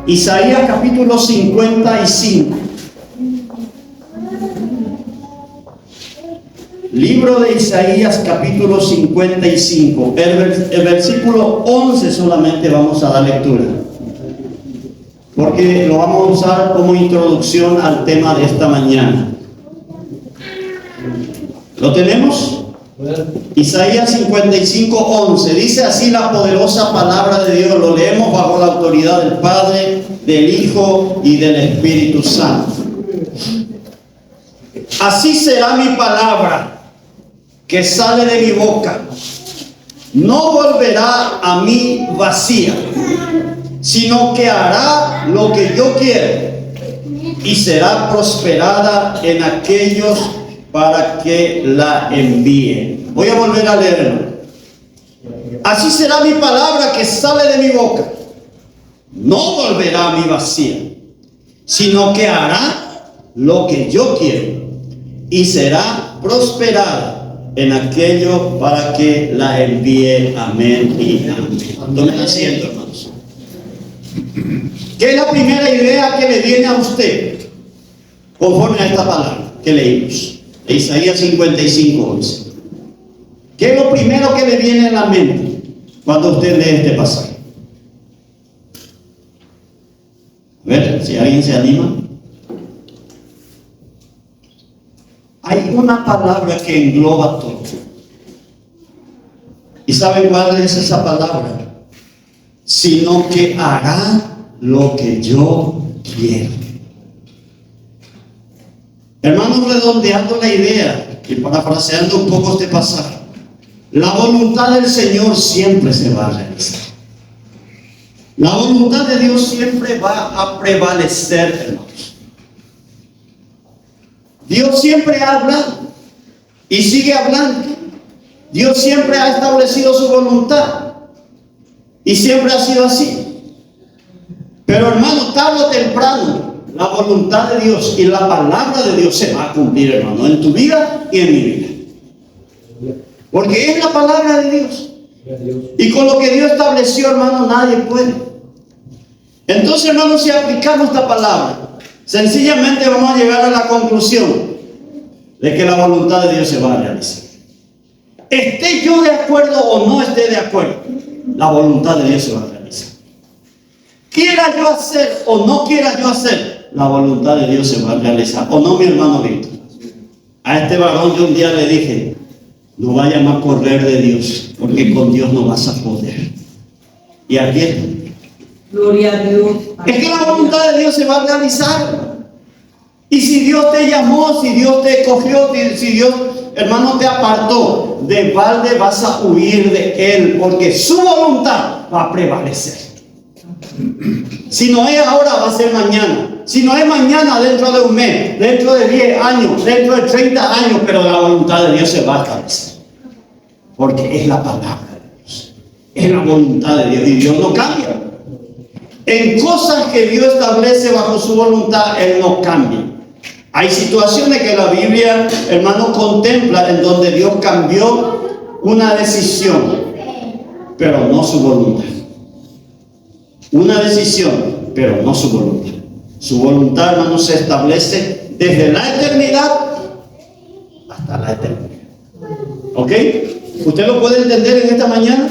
Isaías capítulo 55. Libro de Isaías capítulo 55. El versículo 11 solamente vamos a dar lectura, porque lo vamos a usar como introducción al tema de esta mañana. ¿Lo tenemos? Isaías 55, 11. Dice así la poderosa palabra de Dios. Lo leemos bajo la autoridad del Padre, del Hijo y del Espíritu Santo. Así será mi palabra que sale de mi boca. No volverá a mí vacía, sino que hará lo que yo quiero y será prosperada en aquellos para que la envíe. Voy a volver a leerlo. Así será mi palabra que sale de mi boca. No volverá a mí vacía, sino que hará lo que yo quiero y será prosperada en aquello para que la envíe. Amén y amén. Tomen asiento, hermanos. ¿Qué es la primera idea que le viene a usted conforme a esta palabra que leímos? Isaías 55, 11. ¿Qué es lo primero que le viene a la mente cuando usted lee este pasaje? A ver, si alguien se anima. Hay una palabra que engloba todo. ¿Y saben cuál es esa palabra? Sino que hará lo que yo quiero. Hermanos, redondeando la idea y parafraseando un poco este pasaje, la voluntad del Señor siempre se va a realizar. La voluntad de Dios siempre va a prevalecer, hermanos. Dios siempre ha hablado y sigue hablando. Dios siempre ha establecido su voluntad y siempre ha sido así. Pero, hermanos, tarde o temprano la voluntad de Dios y la palabra de Dios se va a cumplir, hermano, en tu vida y en mi vida. Porque es la palabra de Dios. Y con lo que Dios estableció, hermano, nadie puede. Entonces, hermano, si aplicamos esta palabra, sencillamente vamos a llegar a la conclusión de que la voluntad de Dios se va a realizar. Esté yo de acuerdo o no esté de acuerdo, la voluntad de Dios se va a realizar. Quiera yo hacer o no quiera yo hacer, la voluntad de Dios se va a realizar. ¿O no, mi hermano Víctor? A este varón yo un día le dije: no vayas a correr de Dios, porque con Dios no vas a poder. Y aquí está. Gloria a Dios. Es que la voluntad de Dios se va a realizar. Y si Dios te llamó, si Dios te escogió, si Dios, hermano, te apartó, de balde vas a huir de Él, porque su voluntad va a prevalecer. Si no es ahora, va a ser mañana. Si no es mañana, dentro de un mes, dentro de 10 años, dentro de 30 años, pero la voluntad de Dios se va a establecer. Porque es la palabra de Dios. Es la voluntad de Dios. Y Dios no cambia. En cosas que Dios establece bajo su voluntad, Él no cambia. Hay situaciones que la Biblia, hermano, contempla en donde Dios cambió una decisión, pero no su voluntad. Una decisión, pero no su voluntad. Su voluntad, hermano, se establece desde la eternidad hasta la eternidad. ¿Ok? ¿Usted lo puede entender en esta mañana?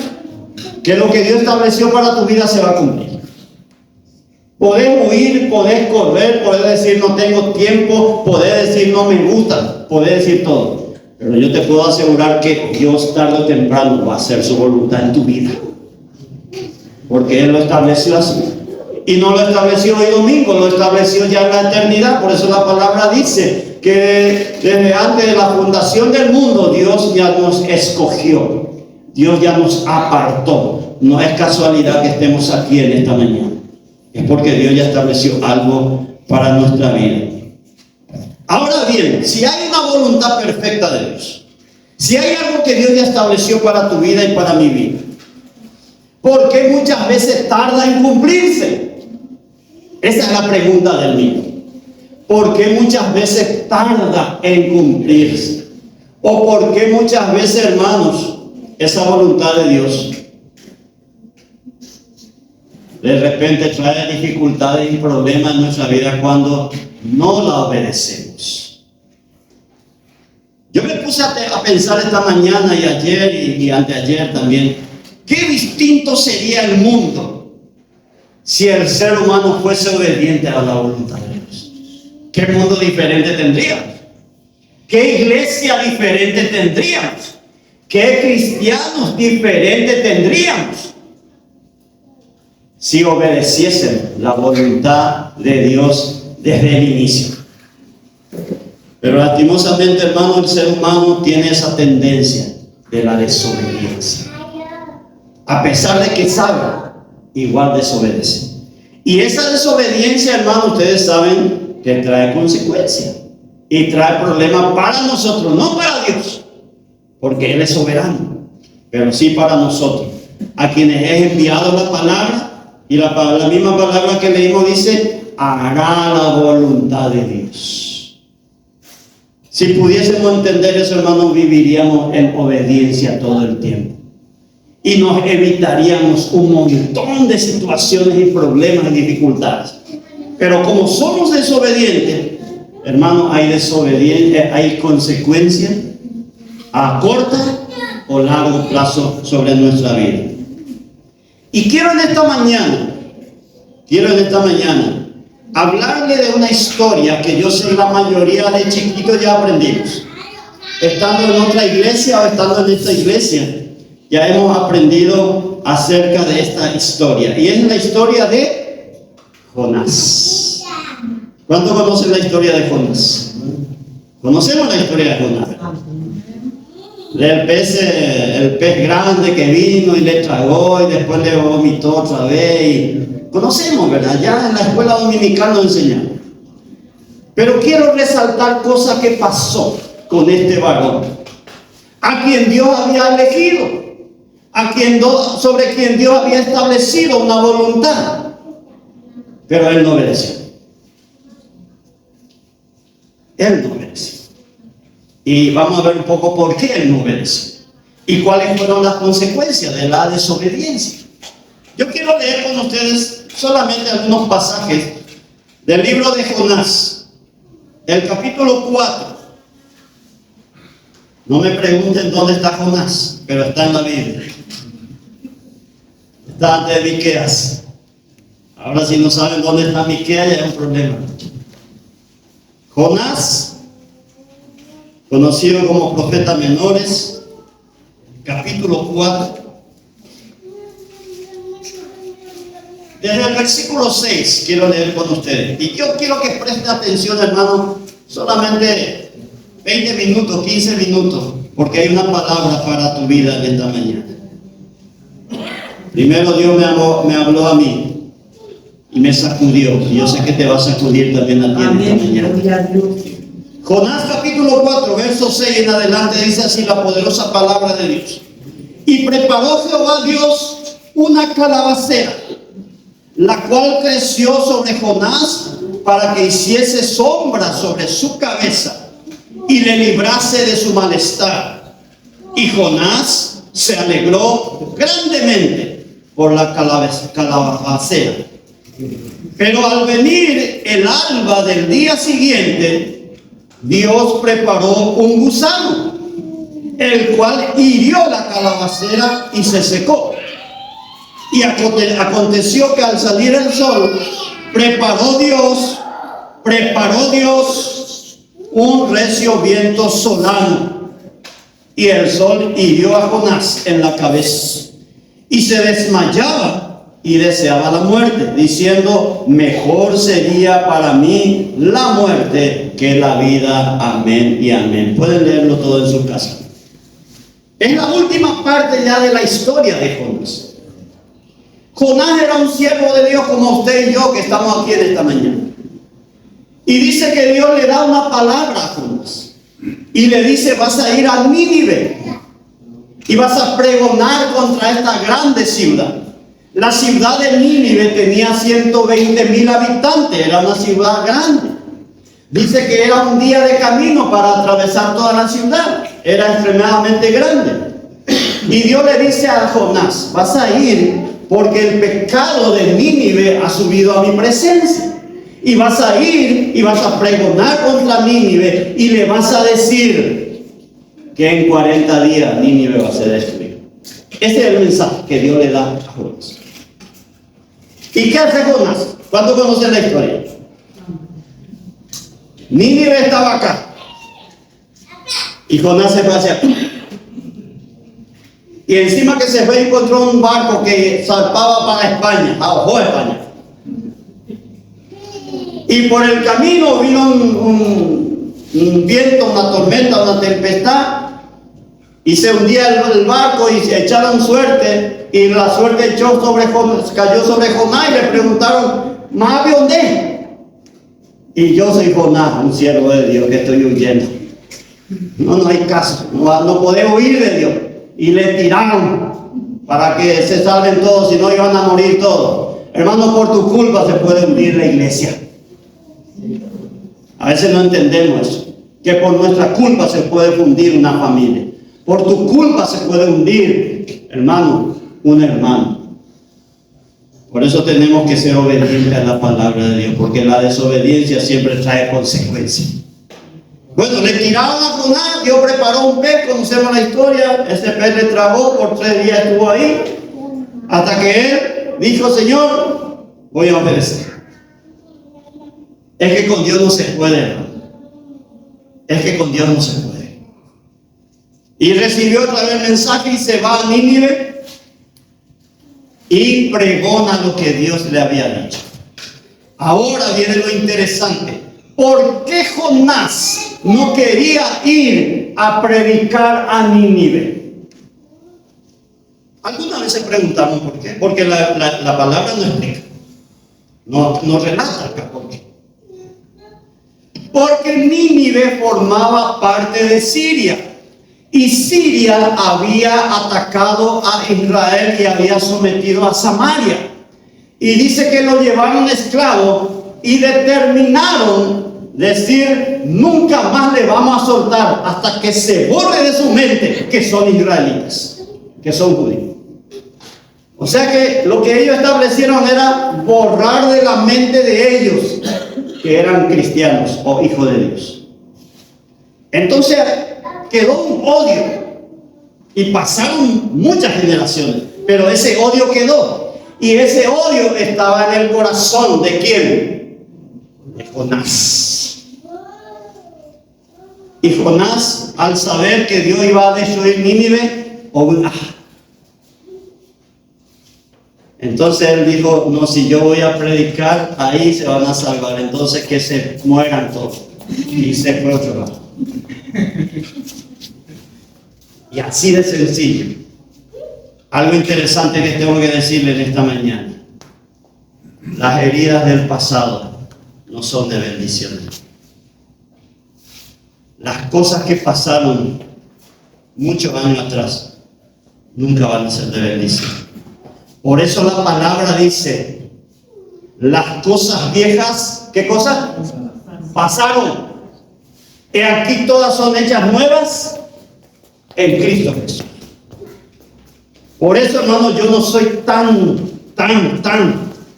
Que lo que Dios estableció para tu vida se va a cumplir. Podés huir, podés correr, podés decir no tengo tiempo, podés decir no me gusta, podés decir todo. Pero yo te puedo asegurar que Dios tarde o temprano va a hacer su voluntad en tu vida. Porque Él lo estableció así. Y no lo estableció hoy domingo, lo estableció ya en la eternidad. Por eso la palabra dice que desde antes de la fundación del mundo, Dios ya nos escogió. Dios ya nos apartó. No es casualidad que estemos aquí en esta mañana. Es porque Dios ya estableció algo para nuestra vida. Ahora bien, si hay una voluntad perfecta de Dios, si hay algo que Dios ya estableció para tu vida y para mi vida, ¿por qué muchas veces tarda en cumplirse? Esa es la pregunta del mío. ¿Por qué muchas veces tarda en cumplirse? ¿O por qué muchas veces, hermanos, esa voluntad de Dios de repente trae dificultades y problemas en nuestra vida cuando no la obedecemos. Yo me puse a pensar esta mañana y ayer y anteayer también, qué distinto sería el mundo si el ser humano fuese obediente a la voluntad de Dios. ¿Qué mundo diferente tendríamos? ¿Qué iglesia diferente tendríamos? ¿Qué cristianos diferentes tendríamos si obedeciesen la voluntad de Dios desde el inicio? Pero lastimosamente, hermano, el ser humano tiene esa tendencia de la desobediencia. A pesar de que sabe, igual desobedece. Y esa desobediencia, hermano, ustedes saben que trae consecuencias y trae problemas para nosotros, no para Dios, porque Él es soberano, pero sí para nosotros, a quienes es enviado la palabra, y la misma palabra que leímos dice, hará la voluntad de Dios. Si pudiésemos entender eso, hermanos, viviríamos en obediencia todo el tiempo. Y nos evitaríamos un montón de situaciones y problemas y dificultades. Pero como somos desobedientes, hermanos, hay consecuencias a corto o largo plazo sobre nuestra vida. Y quiero en esta mañana hablarle de una historia que yo sé la mayoría de chiquitos ya aprendimos. Estando en otra iglesia o estando en esta iglesia, ya hemos aprendido acerca de esta historia. Y es la historia de Jonás. ¿Cuántos conocen la historia de Jonás? ¿Conocemos la historia de Jonás? El pez grande que vino y le tragó y después le vomitó otra vez. Conocemos, ¿verdad? Ya en la escuela dominical nos enseñaron. Pero quiero resaltar cosas que pasó con este varón, a quien Dios había elegido, sobre quien Dios había establecido una voluntad, pero él no obedeció. Él no obedeció. Y vamos a ver un poco por qué él no obedeció y cuáles fueron las consecuencias de la desobediencia. Yo quiero leer con ustedes solamente algunos pasajes del libro de Jonás, el capítulo 4. No me pregunten dónde está Jonás, pero está en la Biblia. Está antes de Miqueas. Ahora, si no saben dónde está Miqueas, ya es un problema. Jonás, conocido como profeta menores, capítulo 4. Desde el versículo 6 quiero leer con ustedes. Y yo quiero que presten atención, hermano, solamente 20 minutos, 15 minutos, porque hay una palabra para tu vida en esta mañana. Primero Dios me habló a mí y me sacudió. Y yo sé que te va a sacudir también a ti en esta mañana. Jonás capítulo 4, verso 6 en adelante dice así la poderosa palabra de Dios. Y preparó Jehová Dios una calabacera, la cual creció sobre Jonás para que hiciese sombra sobre su cabeza y le librase de su malestar. Y Jonás se alegró grandemente por la calabacera. Pero al venir el alba del día siguiente, Dios preparó un gusano, el cual hirió la calabacera y se secó. Y aconteció que al salir el sol, preparó Dios un recio viento solano, y el sol hirió a Jonás en la cabeza, y se desmayaba y deseaba la muerte, diciendo: mejor sería para mí la muerte que la vida. Amén y amén. Pueden leerlo todo en su casa. Es la última parte ya de la historia de Jonás. Jonás era un siervo de Dios como usted y yo que estamos aquí en esta mañana. Y dice que Dios le da una palabra a Jonás. Y le dice: vas a ir a Nínive y vas a pregonar contra esta grande ciudad. La ciudad de Nínive tenía 120,000 habitantes, era una ciudad grande. Dice que era un día de camino para atravesar toda la ciudad, era extremadamente grande. Y Dios le dice a Jonás: vas a ir porque el pecado de Nínive ha subido a mi presencia. Y vas a ir y vas a pregonar contra Nínive y le vas a decir que en 40 días Nínive va a ser destruida. Ese es el mensaje que Dios le da a Jonás. ¿Y qué hace Jonás? ¿Cuánto conocen la historia? Nínive estaba acá y Jonás se fue hacia acá. Y encima que se fue encontró un barco que zarpaba para España, a España. Y por el camino vino un viento, una tormenta, una tempestad, y se hundía el barco y se echaron suerte, y la suerte cayó sobre Jonás y le preguntaron, ¿más de dónde? Y yo soy Jonás, un siervo de Dios que estoy huyendo. No hay caso, no podemos huir de Dios. Y le tiraron para que se salven todos, si no iban a morir todos. Hermano, por tu culpa se puede hundir la iglesia. A veces no entendemos eso, que por nuestra culpa se puede fundir una familia. Por tu culpa se puede hundir, hermano, un hermano. Por eso tenemos que ser obedientes a la palabra de Dios, porque la desobediencia siempre trae consecuencias. Bueno, le tiraron a Jonás, Dios preparó un pez, conocemos la historia, ese pez le tragó, por 3 días estuvo ahí, hasta que él dijo, Señor, voy a obedecer. Es que con Dios no se puede, hermano. Es que con Dios no se puede. Y recibió otra vez el mensaje y se va a Nínive y pregona lo que Dios le había dicho. Ahora viene lo interesante. ¿Por qué Jonás no quería ir a predicar a Nínive? Algunas veces preguntamos por qué. Porque la palabra no explica. No relata acá por qué. Porque Nínive formaba parte de Siria. Y Siria había atacado a Israel y había sometido a Samaria. Y dice que lo llevaron esclavo y determinaron decir, nunca más le vamos a soltar hasta que se borre de su mente que son israelitas, que son judíos. O sea que lo que ellos establecieron era borrar de la mente de ellos que eran cristianos o hijos de Dios. Entonces quedó un odio y pasaron muchas generaciones, pero ese odio quedó. Y ese odio estaba en el corazón ¿de quién? De Jonás. Y Jonás, al saber que Dios iba a destruir Nínive, entonces él dijo, no, si yo voy a predicar, ahí se van a salvar, entonces que se mueran todos. Y se fue a otro lado. Y así de sencillo. Algo interesante que tengo que decirle en esta mañana. Las heridas del pasado no son de bendición. Las cosas que pasaron muchos años atrás nunca van a ser de bendición. Por eso la palabra dice, las cosas viejas, ¿qué cosas? Pasaron. Y aquí todas son hechas nuevas en Cristo Jesús. Por eso, hermano, yo no soy tan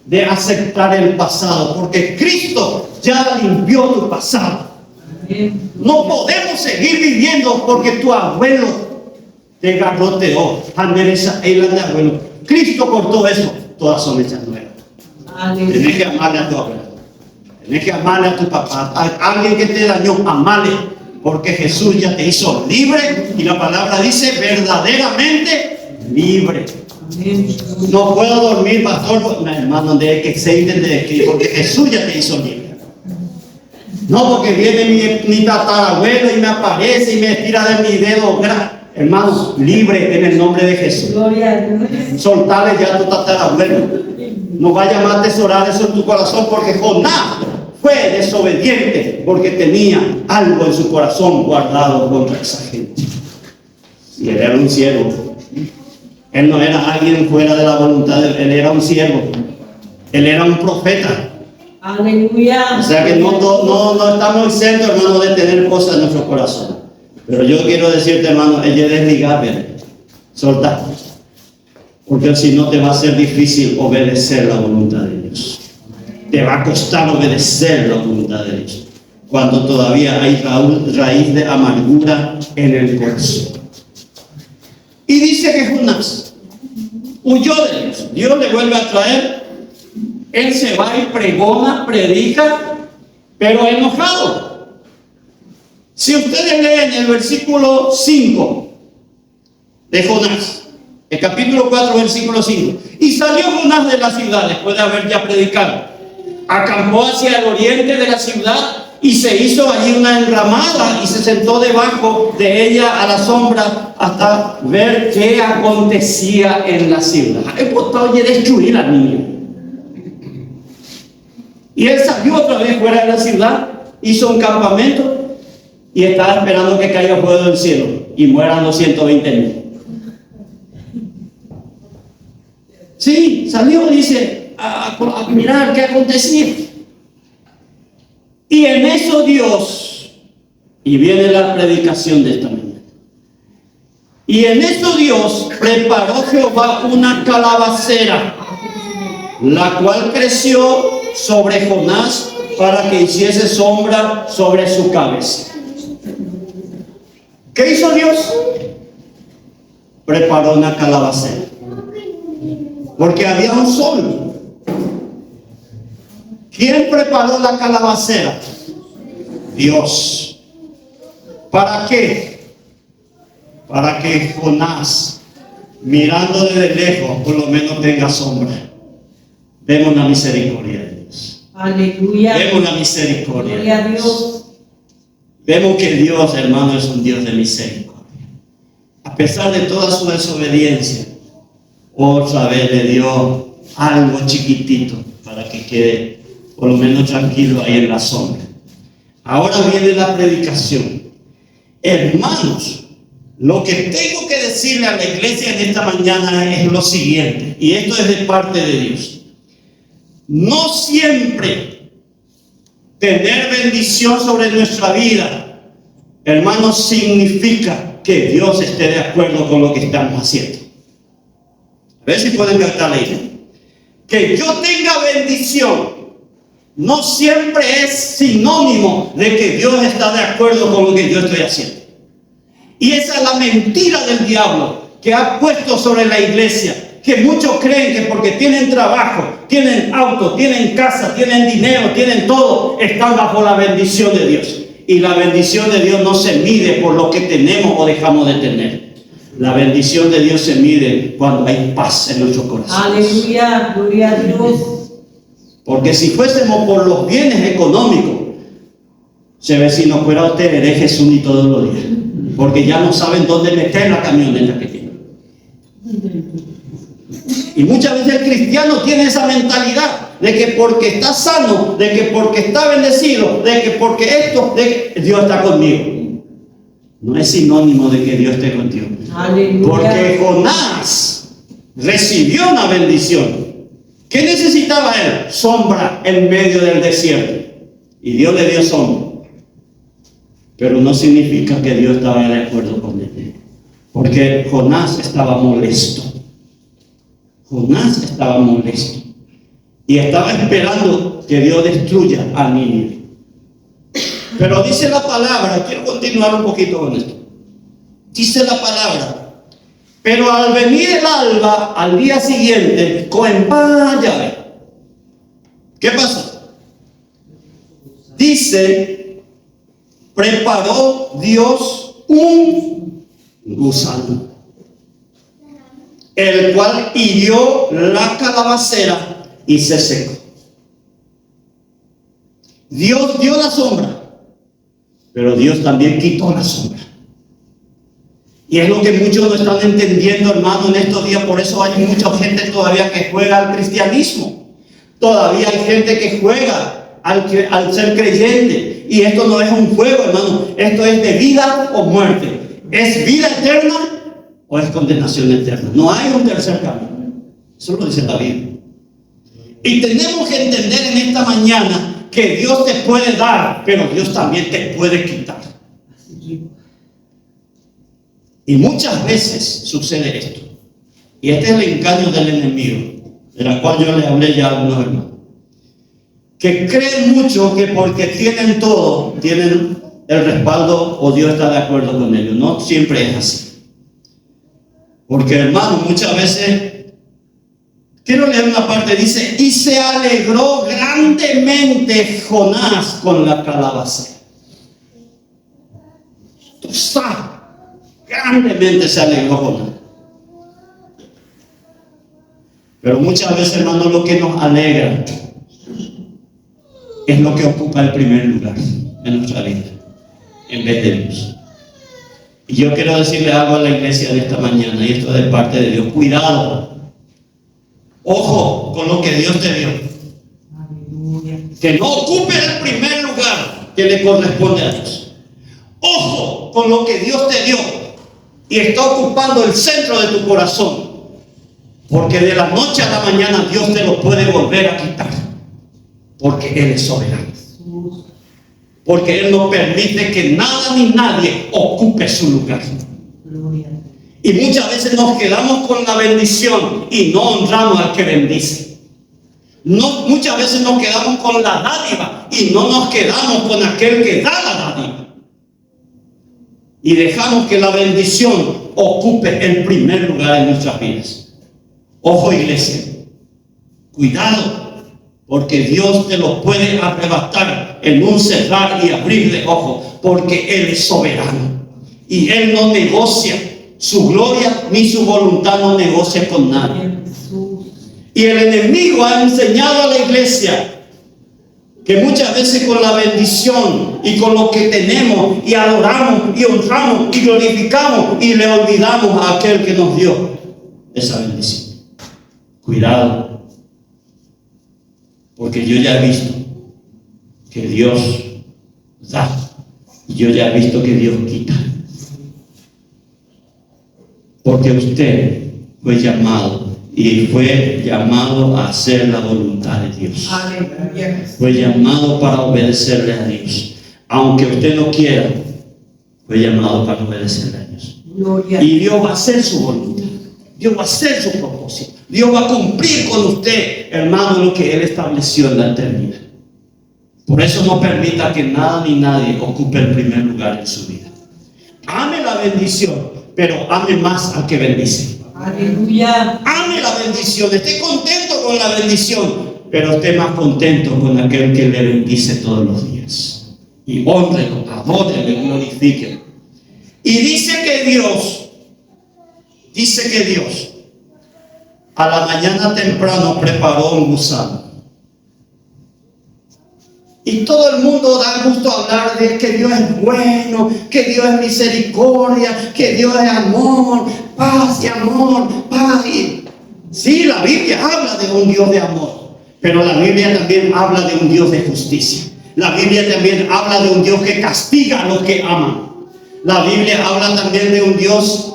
de aceptar el pasado, porque Cristo ya limpió tu pasado. No podemos seguir viviendo porque tu abuelo te garroteó. Cristo cortó eso. Todas son hechas nuevas. Tienes que amarle a tu abuelo. Tienes que amarle a tu papá. A alguien que te dañó, amarle. Porque Jesús ya te hizo libre. Y la palabra dice verdaderamente libre. No puedo dormir, pastor. No, hermano, de que se entiende aquí. Porque Jesús ya te hizo libre. No, porque viene mi tatarabuelo y me aparece y me tira de mi dedo. Hermanos, libre en el nombre de Jesús. Soltale ya a tu tatarabuelo. No vaya más a atesorar eso en tu corazón, porque Jonás fue desobediente porque tenía algo en su corazón guardado contra esa gente. Y él era un siervo. Él no era alguien fuera de la voluntad de él. Él era un siervo. Él era un profeta. Aleluya. O sea que no estamos exentos, hermano, de tener cosas en nuestro corazón. Pero yo quiero decirte, hermano, ella es desligable. Soltar. Porque si no te va a ser difícil obedecer la voluntad de Dios. Te va a costar obedecer la voluntad de Dios cuando todavía hay raíz de amargura en el corazón. Y dice que Jonás huyó de Dios. Dios le vuelve a traer. Él se va y pregona, predica, pero enojado. Si ustedes leen el versículo 5 de Jonás, el capítulo 4, versículo 5. Y salió Jonás de la ciudad después de haber ya predicado. Acampó hacia el oriente de la ciudad y se hizo allí una enramada y se sentó debajo de ella a la sombra hasta ver qué acontecía en la ciudad. He postado y destruir a niño. Y él salió otra vez fuera de la ciudad, hizo un campamento y estaba esperando que caiga fuego del cielo y mueran 220,000. Sí, salió, dice, a mirar qué acontecía. Y en eso Dios, y viene la predicación de esta mañana, y en eso Dios preparó Jehová una calabacera, la cual creció sobre Jonás para que hiciese sombra sobre su cabeza. ¿Qué hizo Dios? Preparó una calabacera. Porque había un sol. ¿Quién preparó la calabacera? Dios. ¿Para qué? Para que Jonás, mirando desde lejos, por lo menos tenga sombra. Vemos la misericordia de Dios. Aleluya. Vemos la misericordia Gloria a de Dios. Dios. Vemos que Dios, hermano, es un Dios de misericordia. A pesar de toda su desobediencia, otra vez le dio algo chiquitito para que quede por lo menos tranquilo ahí en la sombra. Ahora viene la predicación. Hermanos, lo que tengo que decirle a la iglesia en esta mañana es lo siguiente, y esto es de parte de Dios. No siempre tener bendición sobre nuestra vida, hermanos, significa que Dios esté de acuerdo con lo que estamos haciendo. A ver si pueden captar ahí. Que yo tenga bendición no siempre es sinónimo de que Dios está de acuerdo con lo que yo estoy haciendo. Y esa es la mentira del diablo que ha puesto sobre la iglesia, que muchos creen que porque tienen trabajo, tienen auto, tienen casa, tienen dinero, tienen todo, están bajo la bendición de Dios. Y la bendición de Dios no se mide por lo que tenemos o dejamos de tener. La bendición de Dios se mide cuando hay paz en nuestro corazón. Aleluya, gloria a Dios. Porque si fuésemos por los bienes económicos, se ve si no fuera usted hereje suní todos los días. Porque ya no saben dónde meter la camioneta que tienen. Y muchas veces el cristiano tiene esa mentalidad de que porque está sano, de que porque está bendecido, de que porque esto, de que Dios está conmigo. No es sinónimo de que Dios esté contigo. Aleluya. Porque Jonás recibió una bendición. ¿Qué necesitaba él? Sombra en medio del desierto. Y Dios le dio sombra. Pero no significa que Dios estaba de acuerdo con él. Porque Jonás estaba molesto. Jonás estaba molesto. Y estaba esperando que Dios destruya a Nínive. Pero dice la palabra, quiero continuar un poquito con esto. Dice la palabra, pero al venir el alba, al día siguiente, vaya. ¿Qué pasa? Dice, preparó Dios un gusano, el cual hirió la calabacera y se secó. Dios dio la sombra, pero Dios también quitó la sombra. Y es lo que muchos no están entendiendo, hermano, en estos días. Por eso hay mucha gente todavía que juega al cristianismo. Todavía hay gente que juega al ser creyente. Y esto no es un juego, hermano. Esto es de vida o muerte. ¿Es vida eterna o es condenación eterna? No hay un tercer camino. Eso lo dice la Biblia. Y tenemos que entender en esta mañana que Dios te puede dar, pero Dios también te puede quitar. Y muchas veces sucede esto. Y este es el engaño del enemigo, de la cual yo le hablé ya a algunos hermanos, que creen mucho que porque tienen todo, tienen el respaldo o Dios está de acuerdo con ellos. No siempre es así. Porque, hermano, muchas veces, quiero leer una parte, dice, y se alegró grandemente Jonás con la calabacera. Tú sabes, grandemente se alegró Jonás. Pero muchas veces, hermano, lo que nos alegra es lo que ocupa el primer lugar en nuestra vida, en vez de Dios. Y yo quiero decirle algo a la iglesia de esta mañana, y esto es de parte de Dios. Cuidado, ojo con lo que Dios te dio. Aleluya. Que no ocupe el primer lugar que le corresponde a Dios. Ojo con lo que Dios te dio y está ocupando el centro de tu corazón. Porque de la noche a la mañana Dios te lo puede volver a quitar. Porque Él es soberano. Jesús. Porque Él no permite que nada ni nadie ocupe su lugar. Gloria. Y muchas veces nos quedamos con la bendición y no honramos al que bendice. Muchas veces nos quedamos con la dádiva y no nos quedamos con aquel que da la dádiva. Y dejamos que la bendición ocupe el primer lugar en nuestras vidas. Ojo, iglesia, cuidado, porque Dios te lo puede arrebatar en un cerrar y abrir de ojos, porque Él es soberano y Él no negocia su gloria ni su voluntad, no negocia con nadie. Jesús. Y el enemigo ha enseñado a la iglesia que muchas veces con la bendición y con lo que tenemos y adoramos y honramos y glorificamos y le olvidamos a aquel que nos dio esa bendición. Cuidado, porque yo ya he visto que Dios da y yo ya he visto que Dios quita. Porque usted fue llamado y fue llamado a hacer la voluntad de Dios. Aleluya. Fue llamado para obedecerle a Dios. Aunque usted no quiera, fue llamado para obedecerle a Dios. Gloria. Y Dios va a hacer su voluntad. Dios va a hacer su propósito. Dios va a cumplir con usted, hermano, lo que Él estableció en la eternidad. Por eso no permita que nada ni nadie ocupe el primer lugar en su vida. Ame la bendición, pero ame más al que bendice. Aleluya. Ame la bendición, esté contento con la bendición, pero esté más contento con aquel que le bendice todos los días. Y honrelo, adórelo, glorifíquelo. Y dice que Dios a la mañana temprano preparó un gusano. Y todo el mundo da gusto hablar de que Dios es bueno, que Dios es misericordia, que Dios es amor, paz y amor, paz. Sí, la Biblia habla de un Dios de amor, pero la Biblia también habla de un Dios de justicia. La Biblia también habla de un Dios que castiga a los que aman. La Biblia habla también de un Dios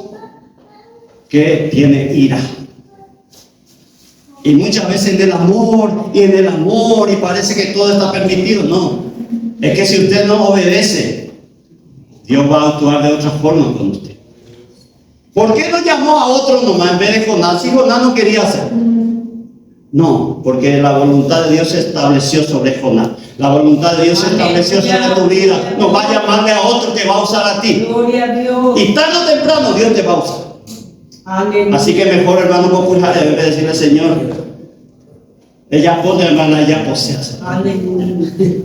que tiene ira. Y muchas veces en el amor, y parece que todo está permitido. No, es que si usted no obedece, Dios va a actuar de otra forma con usted. ¿Por qué no llamó a otro nomás en vez de Jonás? Si Jonás no quería hacer. No, porque la voluntad de Dios se estableció sobre Jonás. La voluntad de Dios se estableció sobre tu vida. No va a llamarle a otro que va a usar a ti. Gloria a Dios. Y tarde o temprano Dios te va a usar. Aleluya. Así que mejor, hermano popular, debe decirle, Señor, ella pone, hermana, ella posee. Aleluya.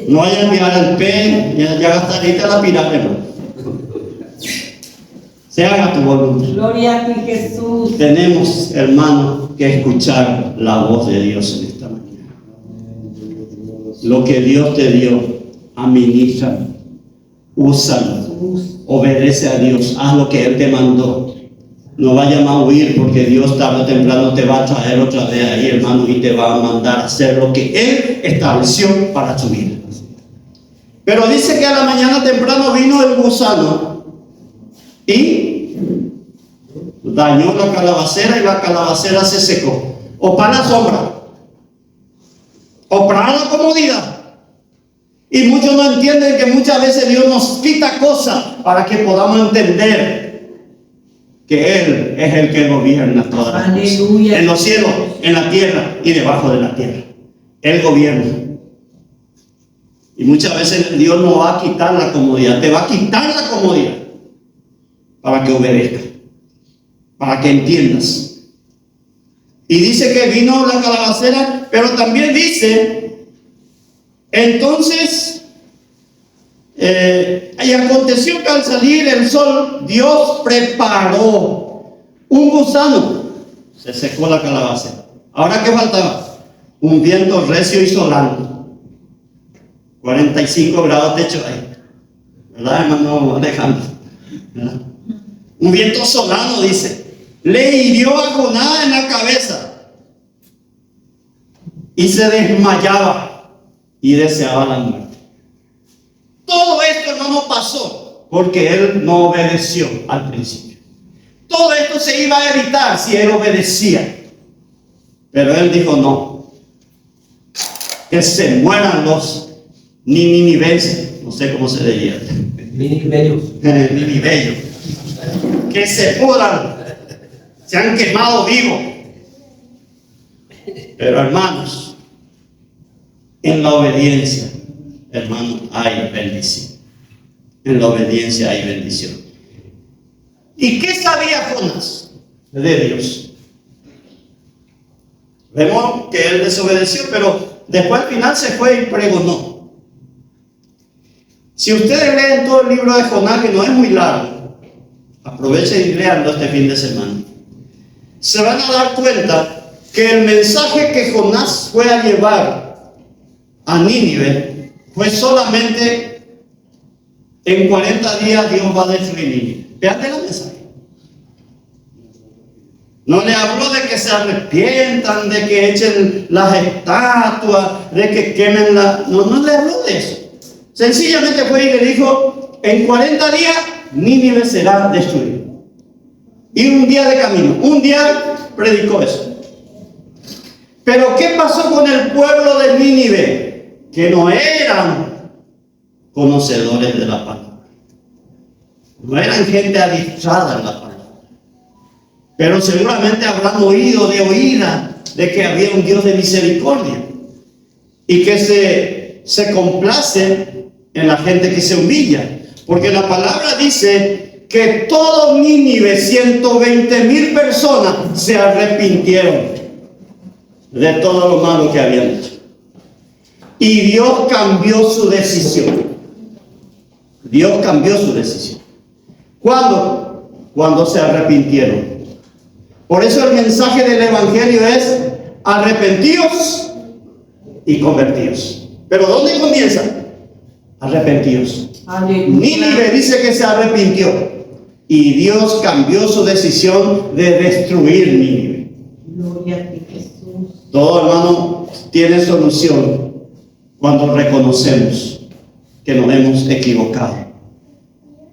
No vaya a enviar al P, ya gastaría la pirata, hermano. Se haga tu voluntad. Gloria a ti, Jesús. Tenemos, hermano, que escuchar la voz de Dios en esta mañana. Lo que Dios te dio, administra, úsalo, obedece a Dios, haz lo que Él te mandó. No vayas a huir, porque Dios tarde o temprano te va a traer otra vez ahí, hermano, y te va a mandar a hacer lo que Él estableció para tu vida. Pero dice que a la mañana temprano vino el gusano y dañó la calabacera, y la calabacera se secó. O para la sombra, o para la comodidad. Y muchos no entienden que muchas veces Dios nos quita cosas para que podamos entender que Él es el que gobierna todas las cosas. Aleluya. En los cielos, en la tierra y debajo de la tierra. Él gobierna. Y muchas veces Dios no va a quitar la comodidad, te va a quitar la comodidad para que obedezcas, para que entiendas. Y dice que vino la calabacera, pero también dice, entonces, y aconteció que al salir el sol, Dios preparó un gusano. Se secó la calabacera. ¿Ahora qué faltaba? Un viento recio y solano. 45 grados de hecho ahí. ¿Verdad, hermano Alejandro? ¿Verdad? Un viento solano, dice. Le hirió a Jonás en la cabeza. Y se desmayaba. Y deseaba la muerte. Todo esto, hermano, pasó porque él no obedeció al principio. Todo esto se iba a evitar si él obedecía. Pero él dijo no. Que se mueran los ninivenses. No sé cómo se diría. Ninivellos. Que se pudran. Se han quemado vivos. Pero hermanos, en la obediencia, hermano, hay bendición. En la obediencia hay bendición. ¿Y qué sabía Jonás de Dios? Vemos que él desobedeció, pero después al final se fue y pregonó. Si ustedes leen todo el libro de Jonás, que no es muy largo, aprovechen y leanlo este fin de semana, se van a dar cuenta que el mensaje que Jonás fue a llevar a Nínive fue solamente en 40 días Dios va a destruir Nínive. Vean el mensaje. No le habló de que se arrepientan, de que echen las estatuas, de que quemen la... No le habló de eso. Sencillamente fue y le dijo, en 40 días Nínive será destruido. Y un día de camino, un día predicó eso. Pero ¿qué pasó con el pueblo de Nínive? Que no eran conocedores de la palabra. No eran gente adiestrada en la palabra. Pero seguramente habrán oído de oída de que había un Dios de misericordia y que se complace en la gente que se humilla. Porque la palabra dice que todo Nínive, 120,000 personas, se arrepintieron de todo lo malo que habían hecho. Y Dios cambió su decisión. Dios cambió su decisión. ¿Cuándo? Cuando se arrepintieron. Por eso el mensaje del Evangelio es arrepentíos y convertíos. ¿Pero dónde comienza? Arrepentíos. Nínive dice que se arrepintió y Dios cambió su decisión de destruir Nínive. Gloria a ti, Jesús. Todo, hermano, tiene solución cuando reconocemos que nos hemos equivocado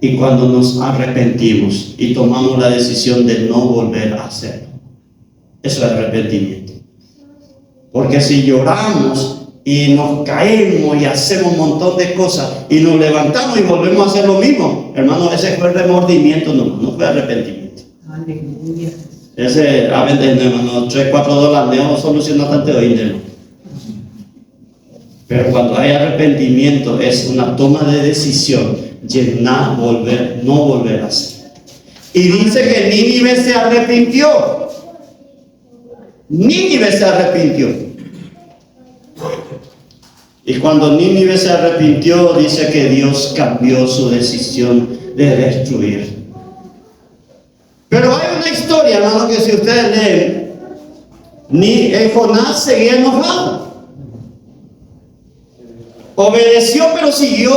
y cuando nos arrepentimos y tomamos la decisión de no volver a hacerlo. Eso es arrepentimiento. Porque si lloramos y nos caemos y hacemos un montón de cosas y nos levantamos y volvemos a hacer lo mismo, hermano, ese fue remordimiento, no fue arrepentimiento. Aleluya. Ese, a veces, hermano, $3-4 no soluciona tanto hoy, ¿no? Pero cuando hay arrepentimiento es una toma de decisión, no volver a hacer. Y dice que Nínive se arrepintió. Nínive se arrepintió. Y cuando Nínive se arrepintió, dice que Dios cambió su decisión de destruir. Pero hay una historia, hermano, que si ustedes leen, Jonás seguía enojado. Obedeció, pero siguió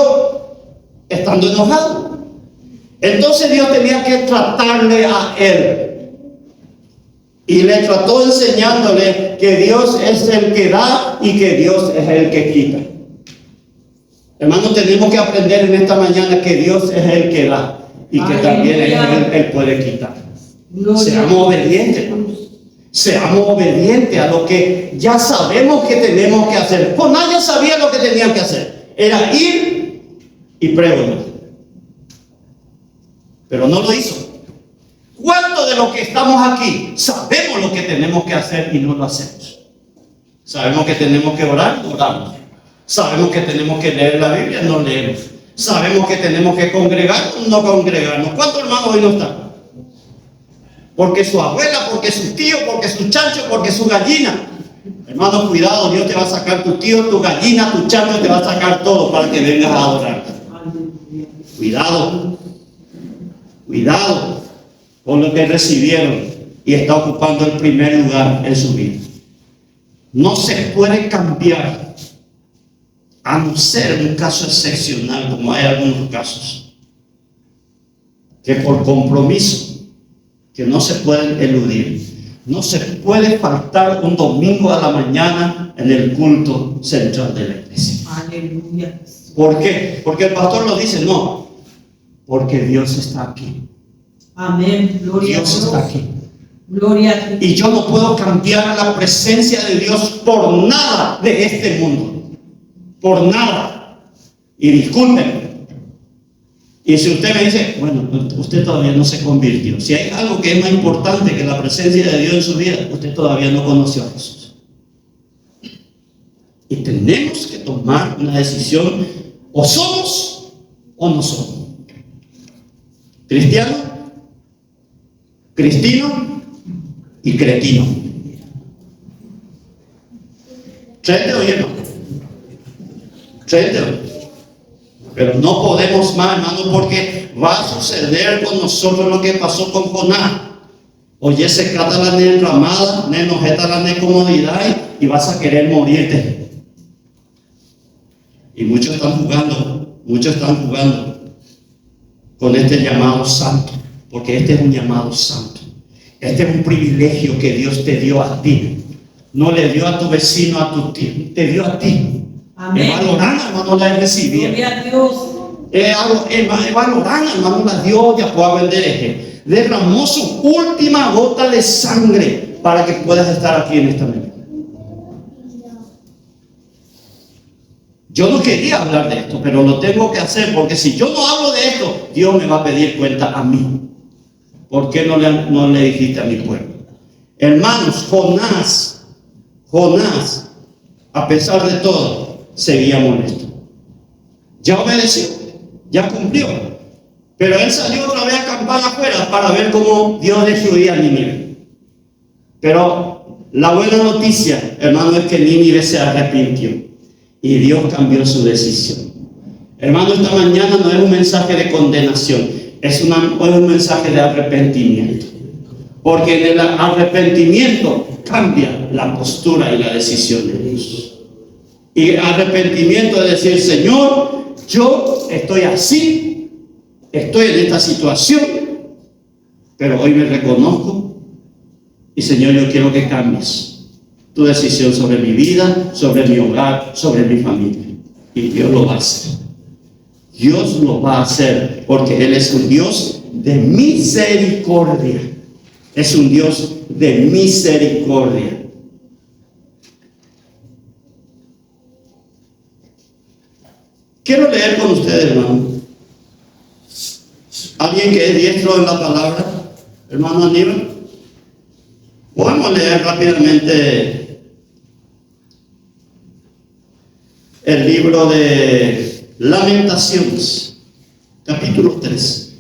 estando enojado. Entonces Dios tenía que tratarle a él. Y le trató enseñándole que Dios es el que da y que Dios es el que quita. Hermanos, tenemos que aprender en esta mañana que Dios es el que da y que también Él puede quitar. Seamos obedientes, hermanos. Seamos obedientes a lo que ya sabemos que tenemos que hacer. Pues nadie sabía lo que tenían que hacer. Era ir y pregonar. Pero no lo hizo. ¿Cuántos de los que estamos aquí sabemos lo que tenemos que hacer y no lo hacemos? Sabemos que tenemos que orar, no oramos. Sabemos que tenemos que leer la Biblia, no leemos. Sabemos que tenemos que congregarnos, no congregarnos. ¿Cuántos hermanos hoy no están? Porque su abuela, porque su tío, porque su chancho, porque su gallina. Hermano, cuidado, Dios te va a sacar tu tío, tu gallina, tu chancho, te va a sacar todo para que vengas a adorar. Cuidado, cuidado con lo que recibieron y está ocupando el primer lugar en su vida. No se puede cambiar, a no ser un caso excepcional, como hay algunos casos, que por compromiso, que no se pueden eludir. No se puede faltar un domingo a la mañana en el culto central de la iglesia. Aleluya. ¿Por qué? Porque el pastor lo dice, no, porque Dios está aquí. Amén. Gloria a Dios Dios. está aquí. Gloria a ti. Y yo no puedo cambiar la presencia de Dios por nada de este mundo. Por nada. Y disculpen. Y si usted me dice, bueno, usted todavía no se convirtió. Si hay algo que es más importante que la presencia de Dios en su vida, usted todavía no conoció a Jesús. Y tenemos que tomar una decisión, o somos o no somos. Cristiano, cristino y cretino. ¿Creyente o lleno? ¿Creyente o no? Pero no podemos más, hermano, porque va a suceder con nosotros lo que pasó con Jonás. Oye, se cata la enramada, ne enojeta la comodidad y vas a querer morirte. Y muchos están jugando con este llamado santo, porque este es un llamado santo. Este es un privilegio que Dios te dio a ti. No le dio a tu vecino, a tu tío, te dio a ti. Amén. Valorando, hermano, la recibía. Gloria a Dios. Valorando, hermano, la dio, ya pueda vender eje. Derramó su última gota de sangre para que puedas estar aquí en esta mañana. Yo no quería hablar de esto, pero lo tengo que hacer, porque si yo no hablo de esto, Dios me va a pedir cuenta a mí. ¿Por qué no le dijiste a mi pueblo? Hermanos, Jonás, a pesar de todo, seguía molesto. Ya obedeció, ya cumplió. Pero él salió otra vez a acampar afuera para ver cómo Dios destruía a Nínive. Pero la buena noticia, hermano, es que Nínive se arrepintió. Y Dios cambió su decisión. Hermano, esta mañana no es un mensaje de condenación, es un mensaje de arrepentimiento. Porque en el arrepentimiento cambia la postura y la decisión de Dios. Y arrepentimiento es decir, Señor, yo estoy así, estoy en esta situación, pero hoy me reconozco y Señor, yo quiero que cambies tu decisión sobre mi vida, sobre mi hogar, sobre mi familia. Y Dios lo va a hacer. Dios lo va a hacer porque Él es un Dios de misericordia. Es un Dios de misericordia. Quiero leer con ustedes, hermano. ¿Alguien que es diestro en la palabra? Hermano Aníbal. Podemos leer rápidamente el libro de Lamentaciones, capítulo 3.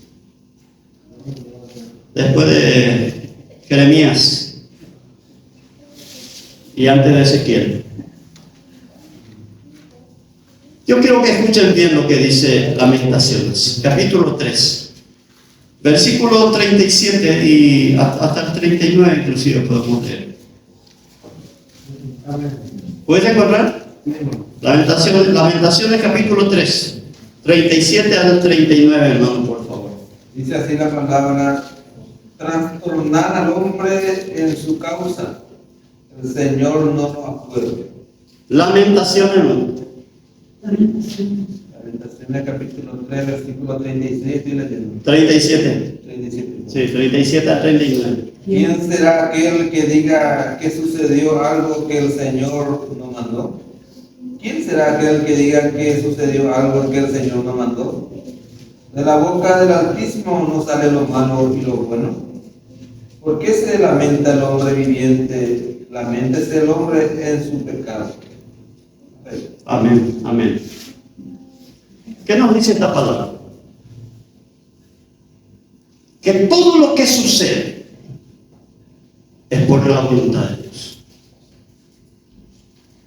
Después de Jeremías y antes de Ezequiel. Yo quiero que escuchen bien lo que dice Lamentaciones, capítulo 3, versículo 37 y hasta el 39 inclusive podemos leer. ¿Puedes recordar? Lamentaciones capítulo 3, 37 al 39, hermano, por favor. Dice así la palabra: trastornar al hombre en su causa, el Señor no lo acuerde. Lamentaciones, hermano. Lamentaciones capítulo 3, versículo 36, estoy leyendo. 37. 37. Sí, 37 a 39. ¿Quién será aquel que diga que sucedió algo que el Señor no mandó? ¿Quién será aquel que diga que sucedió algo que el Señor no mandó? De la boca del Altísimo no sale lo malo y lo bueno, ¿Por qué se lamenta el hombre viviente? Laméntese el hombre en su pecado. Amén, amén. ¿Qué nos dice esta palabra? Que todo lo que sucede es por la voluntad de Dios.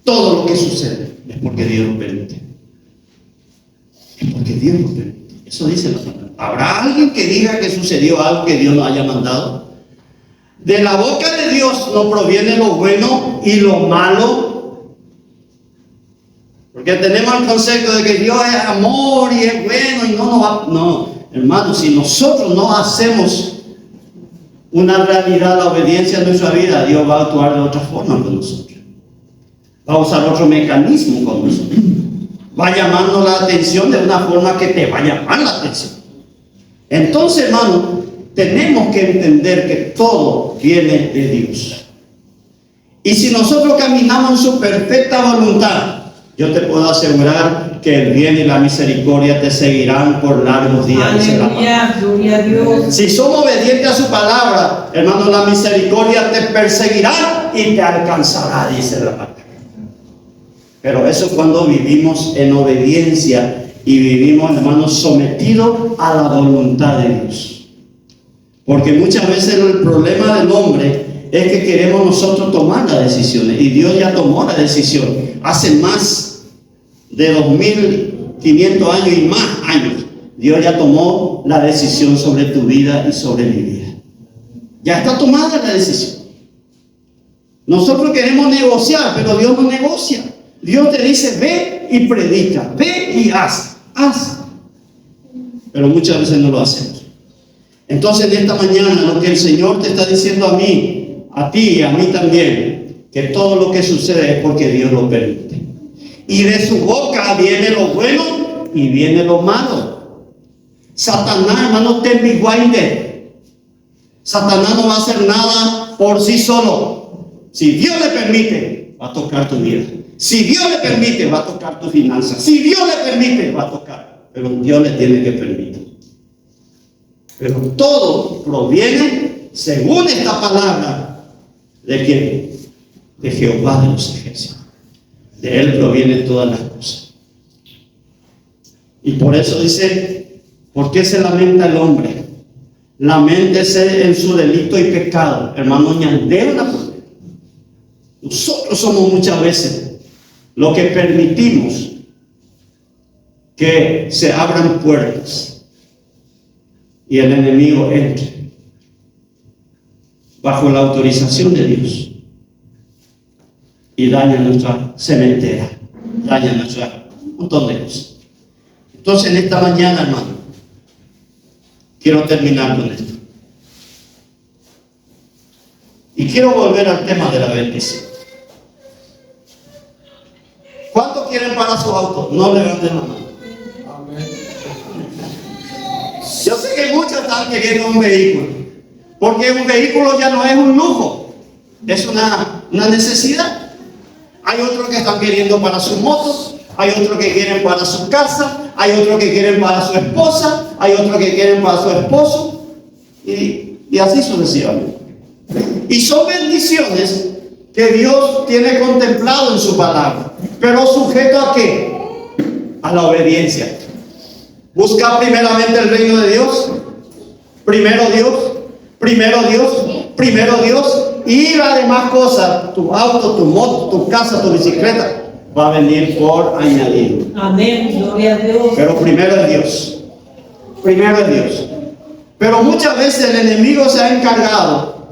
Todo lo que sucede es porque Dios lo permite. Es porque Dios lo permite. Eso dice la palabra. ¿Habrá alguien que diga que sucedió algo que Dios no haya mandado? De la boca de Dios no proviene lo bueno y lo malo. Porque tenemos el concepto de que Dios es amor y es bueno y no nos va. No, hermano, si nosotros no hacemos una realidad la obediencia en nuestra vida, Dios va a actuar de otra forma con nosotros. Va a usar otro mecanismo con nosotros. Va a llamarnos la atención de una forma que te va a llamar la atención. Entonces, hermano, tenemos que entender que todo viene de Dios. Y si nosotros caminamos en su perfecta voluntad, yo te puedo asegurar que el bien y la misericordia te seguirán por largos días. Aleluya, gloria a Dios. Si somos obedientes a su palabra, hermano, la misericordia te perseguirá y te alcanzará, dice la palabra. Pero eso es cuando vivimos en obediencia y vivimos, hermanos, sometidos a la voluntad de Dios. Porque muchas veces el problema del hombre es que queremos nosotros tomar las decisiones, y Dios ya tomó la decisión hace más de 2500 años y más años. Dios ya tomó la decisión sobre tu vida y sobre mi vida. Ya está tomada la decisión. Nosotros queremos negociar, pero Dios no negocia. Dios te dice, ve y predica, ve y haz. Pero muchas veces no lo hacemos. Entonces, en esta mañana, lo que el Señor te está diciendo a mí, a ti y a mí también, que todo lo que sucede es porque Dios lo permite. Y de su boca viene lo bueno y viene lo malo. Satanás, hermano, te enviguainde. Satanás no va a hacer nada por sí solo. Si Dios le permite, va a tocar tu vida. Si Dios le permite, va a tocar tu finanzas. Si Dios le permite, va a tocar. Pero Dios le tiene que permitir. Pero todo proviene, según esta palabra, ¿de quién? De Jehová de los ejércitos. De Él provienen todas las cosas. Y por eso dice, ¿por qué se lamenta el hombre? Laméntese en su delito y pecado. Hermano, ñandera. Nosotros somos muchas veces los que permitimos que se abran puertas y el enemigo entre bajo la autorización de Dios y daña nuestra cementera, daña nuestra un montón de cosas. Entonces, en esta mañana, hermano, quiero terminar con esto y quiero volver al tema de la bendición. ¿Cuántos quieren para su auto? No levanten la mano. Yo sé que muchos están queriendo un vehículo, porque un vehículo ya no es un lujo, es una necesidad. Hay otros que están queriendo para sus motos, hay otros que quieren para su casa, hay otros que quieren para su esposa, hay otros que quieren para su esposo, y así sucesivamente. Y son bendiciones que Dios tiene contemplado en su palabra, pero sujeto ¿a qué? A la obediencia. Busca primeramente el reino de Dios, primero Dios, y las demás cosas, tu auto, tu moto, tu casa, tu bicicleta, va a venir por añadido. Amén, gloria a Dios. Pero primero es Dios. Pero muchas veces el enemigo se ha encargado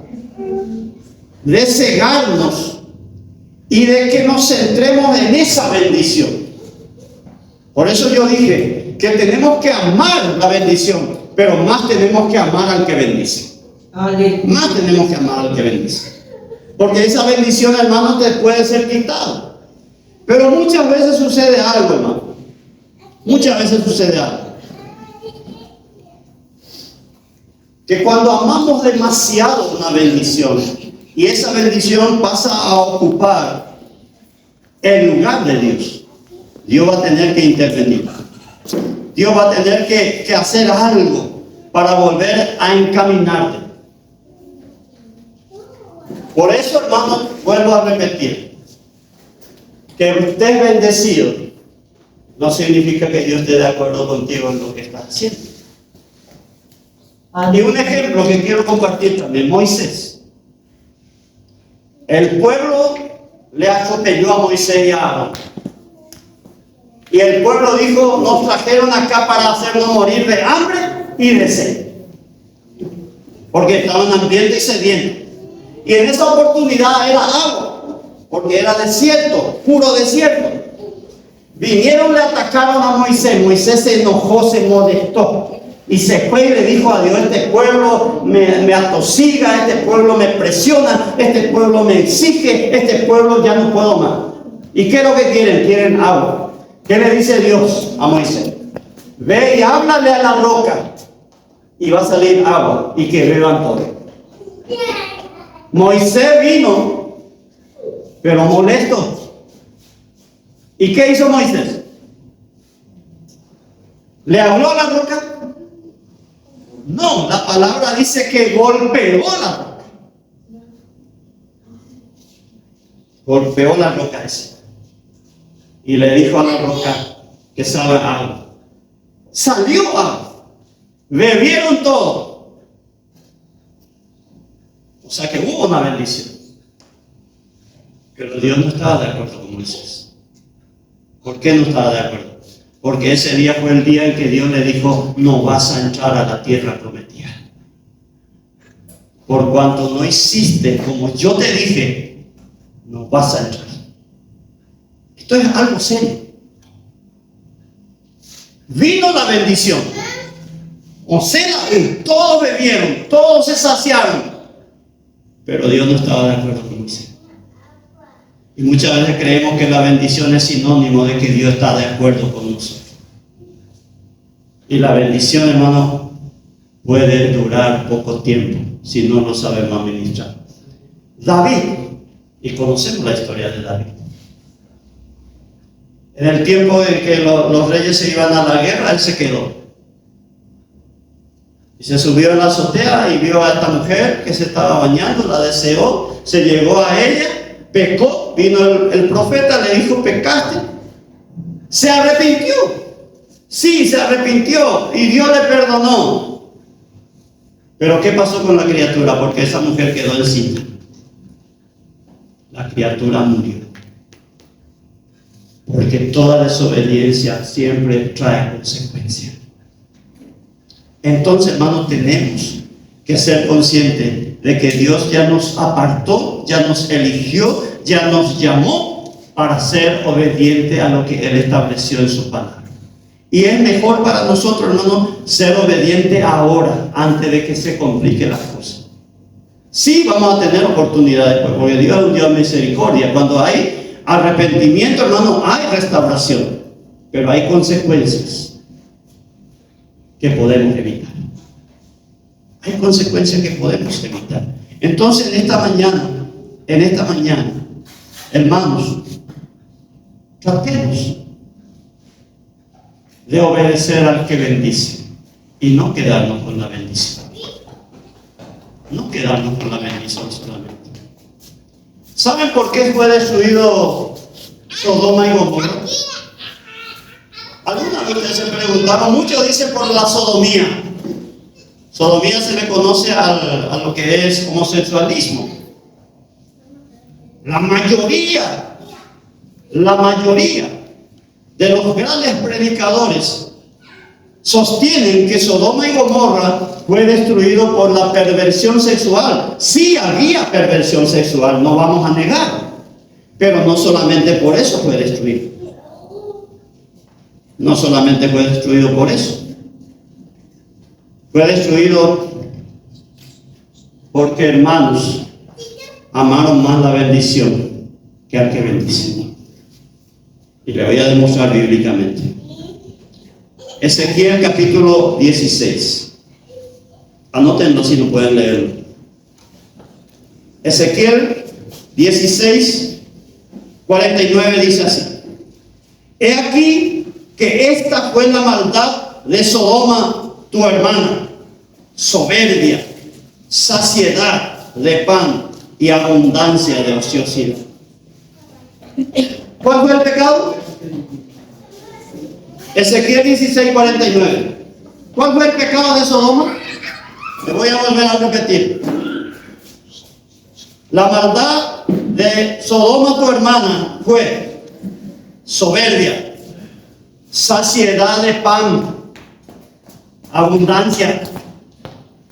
de cegarnos y de que nos centremos en esa bendición. Por eso yo dije que tenemos que amar la bendición, pero más tenemos que amar al que bendice. Más tenemos que amar al que bendice. Porque esa bendición, hermano, te puede ser quitada. Pero muchas veces sucede algo, hermano. Muchas veces sucede algo. Que cuando amamos demasiado una bendición, y esa bendición pasa a ocupar el lugar de Dios, Dios va a tener que intervenir. Dios va a tener que hacer algo para volver a encaminarte. Por eso, hermanos, vuelvo a repetir, que usted es bendecido no significa que Dios esté de acuerdo contigo en lo que estás haciendo. Y un ejemplo que quiero compartir también, Moisés. El pueblo le atropelló a Moisés y a Aarón. Y el pueblo dijo, nos trajeron acá para hacernos morir de hambre y de sed. Porque estaban hambrientos y sedientos. Y en esa oportunidad era agua, porque era desierto, puro desierto. Vinieron, le atacaron a Moisés. Moisés se enojó, se molestó. Y se fue y le dijo a Dios, este pueblo me atosiga, este pueblo me presiona, este pueblo me exige, este pueblo ya no puedo más. ¿Y qué es lo que quieren? Quieren agua. ¿Qué le dice Dios a Moisés? Ve y háblale a la roca y va a salir agua y que beban todo. Moisés vino, pero molesto. ¿Y qué hizo Moisés? ¿Le habló a la roca? No, la palabra dice que golpeó la roca. Golpeó la roca esa. Y le dijo a la roca que sabe agua. Salió agua. Bebieron todo. O sea que hubo una bendición. Pero Dios no estaba de acuerdo con Moisés. ¿Por qué no estaba de acuerdo? Porque ese día fue el día en que Dios le dijo, no vas a entrar a la tierra prometida. Por cuanto no hiciste como yo te dije, no vas a entrar. Esto es algo serio. Vino la bendición. O sea, todos bebieron, todos se saciaron. Pero Dios no estaba de acuerdo con Moisés. Y muchas veces creemos que la bendición es sinónimo de que Dios está de acuerdo con nosotros. Y la bendición, hermano, puede durar poco tiempo si no lo sabemos administrar. David, y conocemos la historia de David. En el tiempo en que los reyes se iban a la guerra, él se quedó. Y se subió en la azotea y vio a esta mujer que se estaba bañando, la deseó, se llegó a ella, pecó, vino el profeta, le dijo, pecaste. Se arrepintió. Sí, se arrepintió y Dios le perdonó. Pero ¿qué pasó con la criatura? Porque esa mujer quedó encinta. La criatura murió. Porque toda desobediencia siempre trae consecuencias. Entonces, hermanos, tenemos que ser conscientes de que Dios ya nos apartó, ya nos eligió, ya nos llamó para ser obedientes a lo que Él estableció en su palabra. Y es mejor para nosotros, hermanos, ser obedientes ahora, antes de que se compliquen las cosas. Sí, vamos a tener oportunidades, porque Dios es un Dios de misericordia. Cuando hay arrepentimiento, hermano, hay restauración, pero hay consecuencias que podemos evitar. Hay consecuencias que podemos evitar. Entonces, en esta mañana, hermanos, tratemos de obedecer al que bendice y no quedarnos con la bendición. No quedarnos con la bendición solamente. ¿Saben por qué fue destruido Sodoma y Gomorra? Algunas veces se preguntaron, muchos dicen por la sodomía. Sodomía se le conoce a lo que es homosexualismo. La mayoría de los grandes predicadores sostienen que Sodoma y Gomorra fue destruido por la perversión sexual. Sí había perversión sexual, no vamos a negar, pero no solamente por eso fue destruido. No solamente fue destruido por eso. Fue destruido porque, hermanos, amaron más la bendición que al que bendice. Y le voy a demostrar bíblicamente. Ezequiel capítulo 16. Anótenlo si no pueden leerlo. Ezequiel 16, 49 dice así: He aquí que esta fue la maldad de Sodoma, tu hermana, soberbia, saciedad de pan y abundancia de ociosidad. ¿Cuál fue el pecado? Ezequiel 16:49. ¿Cuál fue el pecado de Sodoma? Le voy a volver a repetir. La maldad de Sodoma, tu hermana, fue soberbia, saciedad de pan, abundancia.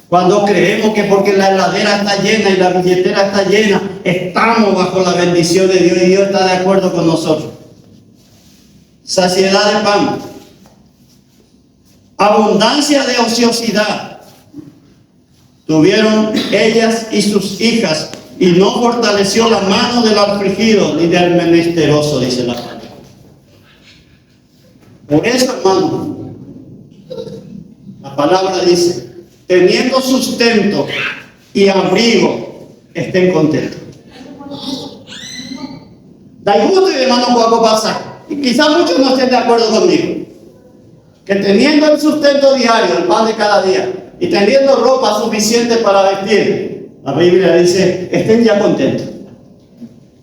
Cuando creemos que porque la heladera está llena y la billetera está llena, estamos bajo la bendición de Dios y Dios está de acuerdo con nosotros. Saciedad de pan, abundancia de ociosidad tuvieron ellas y sus hijas, y no fortaleció la mano del afligido ni del menesteroso, dice la palabra. Por eso, hermano, la palabra dice: teniendo sustento y abrigo, estén contentos. Da gusto, hermano, cuando pasa. Y quizás muchos no estén de acuerdo conmigo. Que teniendo el sustento diario, el pan de cada día, y teniendo ropa suficiente para vestir, la Biblia dice: estén ya contentos.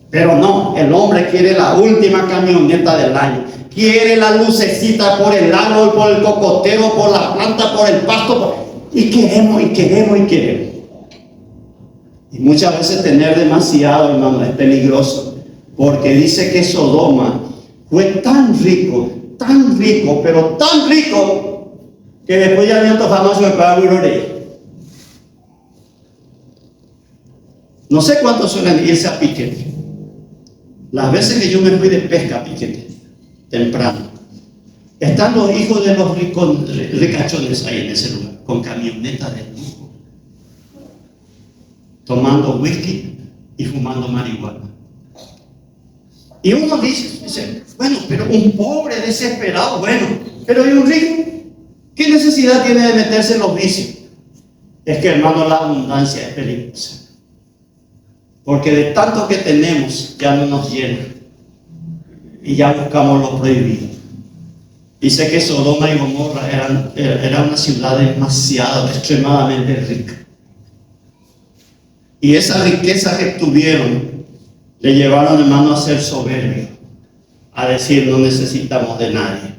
Pero no, el hombre quiere la última camioneta del año. Quiere la lucecita por el árbol, por el cocotero, por la planta, por el pasto. Y queremos, y queremos, y queremos. Y muchas veces tener demasiado, hermano, es peligroso. Porque dice que Sodoma fue tan rico, pero tan rico, que después ya no tocamos su padre. No sé cuántos suelen irse a Piquete. Las veces que yo me fui de pesca a Piquete, temprano, están los hijos de los ricachones ahí en ese lugar, con camionetas de lujo, tomando whisky y fumando marihuana. Y uno dice, bueno, pero un pobre desesperado, bueno, pero ¿y un rico? ¿Qué necesidad tiene de meterse en los vicios? Es que, hermano, la abundancia es peligrosa. Porque de tanto que tenemos ya no nos llena. Y ya buscamos lo prohibido. Dice que Sodoma y Gomorra era una ciudad demasiado, extremadamente rica. Y esa riqueza que tuvieron le llevaron, hermano, a ser soberbio, a decir: no necesitamos de nadie.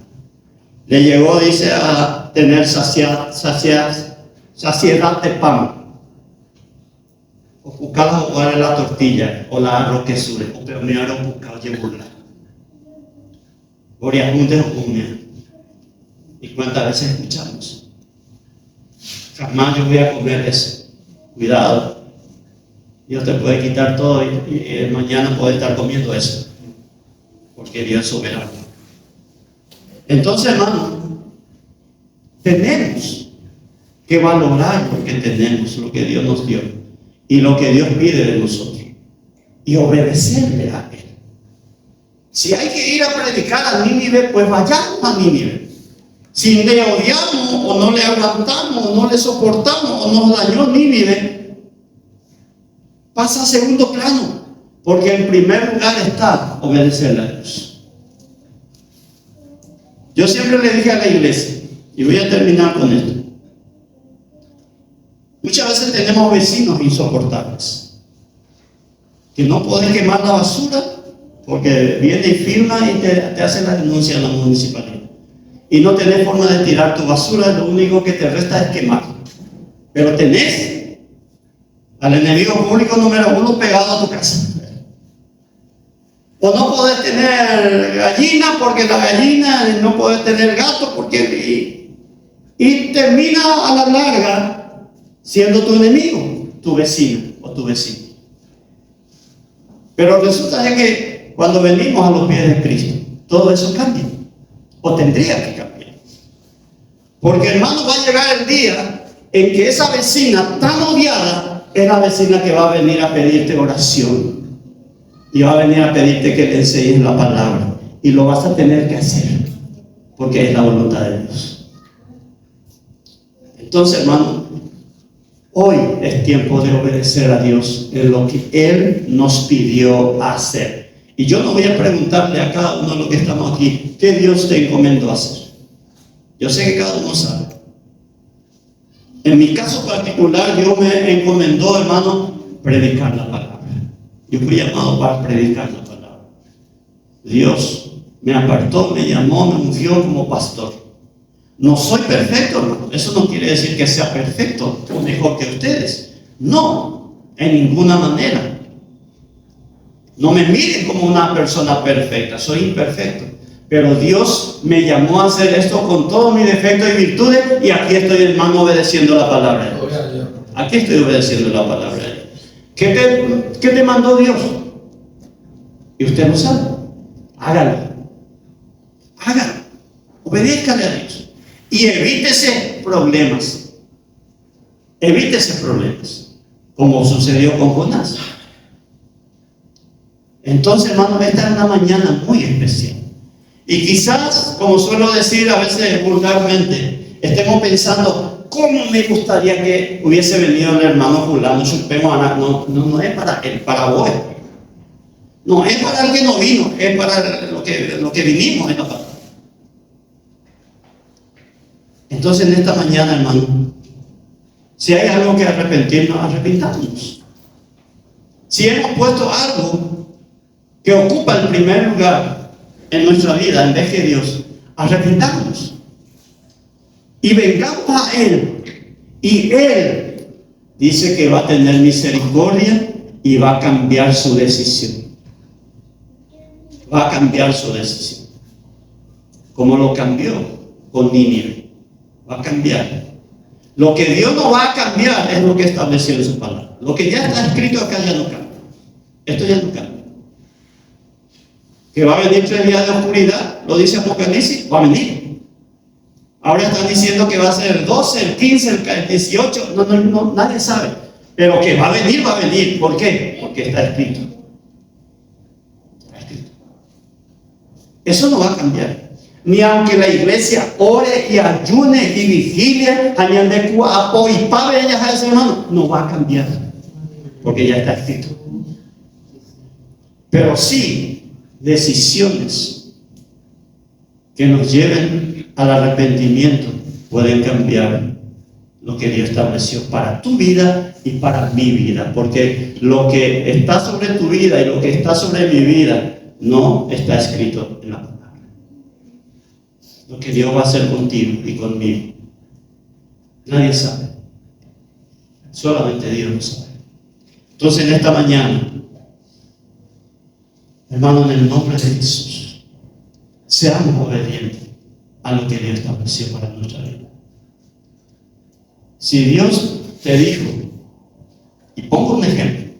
Le llegó, dice, a tener saciedad de pan. O buscar jugar en la tortilla, o la arroz que sube, o primero buscar llevarla. Gloria juntos o ¿y cuántas veces escuchamos? Jamás yo voy a comer eso. Cuidado. Dios te puede quitar todo y mañana puede estar comiendo eso. Porque Dios es soberano. Entonces, hermano, tenemos que valorar lo que tenemos, lo que Dios nos dio y lo que Dios pide de nosotros y obedecerle a Él. Si hay que ir a predicar a Nínive, pues vayamos a Nínive. Si le odiamos o no le aguantamos o no le soportamos o nos dañó Nínive, pasa a segundo plano, porque en primer lugar está obedecerle a Dios. Yo siempre le dije a la iglesia, y voy a terminar con esto: muchas veces tenemos vecinos insoportables que no pueden quemar la basura porque viene y firma y te hace la denuncia en la municipalidad. Y no tenés forma de tirar tu basura, lo único que te resta es quemar. Pero tenés al enemigo público número 1 pegado a tu casa. O no podés tener gallina porque la gallina, no podés tener gato porque... Y termina a la larga siendo tu enemigo, tu vecino o tu vecino. Pero resulta de que cuando venimos a los pies de Cristo, todo eso cambia. O tendría que cambiar. Porque, hermano, va a llegar el día en que esa vecina tan odiada es la vecina que va a venir a pedirte oración. Y va a venir a pedirte que le enseñes la palabra. Y lo vas a tener que hacer. Porque es la voluntad de Dios. Entonces, hermano, hoy es tiempo de obedecer a Dios en lo que Él nos pidió hacer. Y yo no voy a preguntarle a cada uno de los que estamos aquí qué Dios te encomendó hacer. Yo sé que cada uno sabe. En mi caso particular, Dios me encomendó, hermano, predicar la palabra. Yo fui llamado para predicar la palabra. Dios me apartó, me llamó, me ungió como pastor. No soy perfecto, hermano. Eso no quiere decir que sea perfecto o mejor que ustedes. No, en ninguna manera. No me miren como una persona perfecta, soy imperfecto. Pero Dios me llamó a hacer esto con todos mis defectos y virtudes, y aquí estoy, hermano, obedeciendo la palabra de Dios. Aquí estoy obedeciendo la palabra de Dios. ¿Qué te mandó Dios? Y usted lo sabe. Hágalo. Hágalo. Obedézcale a Dios. Y evítese problemas. Evítese problemas. Como sucedió con Jonás. Entonces, hermano, esta es una mañana muy especial. Y quizás, como suelo decir a veces vulgarmente, estemos pensando, ¿cómo me gustaría que hubiese venido el hermano fulano? No es para él, para vos. No es para el que no vino, es para lo que vinimos en la palabra. Entonces, en esta mañana, hermano, si hay algo que arrepentirnos, arrepintamos. Si hemos puesto algo que ocupa el primer lugar en nuestra vida en vez que Dios, arrepintamos y vengamos a Él, y Él dice que va a tener misericordia y va a cambiar su decisión. Va a cambiar su decisión, como lo cambió con Nínive. Va a cambiar. Lo que Dios no va a cambiar es lo que estableció en su palabra. Lo que ya está escrito acá ya no cambia. Esto ya no cambia. Que va a venir 3 días de oscuridad, lo dice Apocalipsis, va a venir. Ahora están diciendo que va a ser el 12, el 15, el 18, no, nadie sabe. Pero que va a venir, va a venir. ¿Por qué? Porque está escrito. Está escrito. Eso no va a cambiar. Ni aunque la iglesia ore y ayune y vigilie, añade cuapo y pave ellas a ese hermano, no va a cambiar. Porque ya está escrito. Pero sí, decisiones que nos lleven al arrepentimiento pueden cambiar lo que Dios estableció para tu vida y para mi vida, porque lo que está sobre tu vida y lo que está sobre mi vida no está escrito en la palabra. Lo que Dios va a hacer contigo y conmigo, nadie sabe, solamente Dios lo sabe. Entonces, en esta mañana, hermano, en el nombre de Jesús, seamos obedientes a lo que Dios estableció para nuestra vida. Si Dios te dijo, y pongo un ejemplo,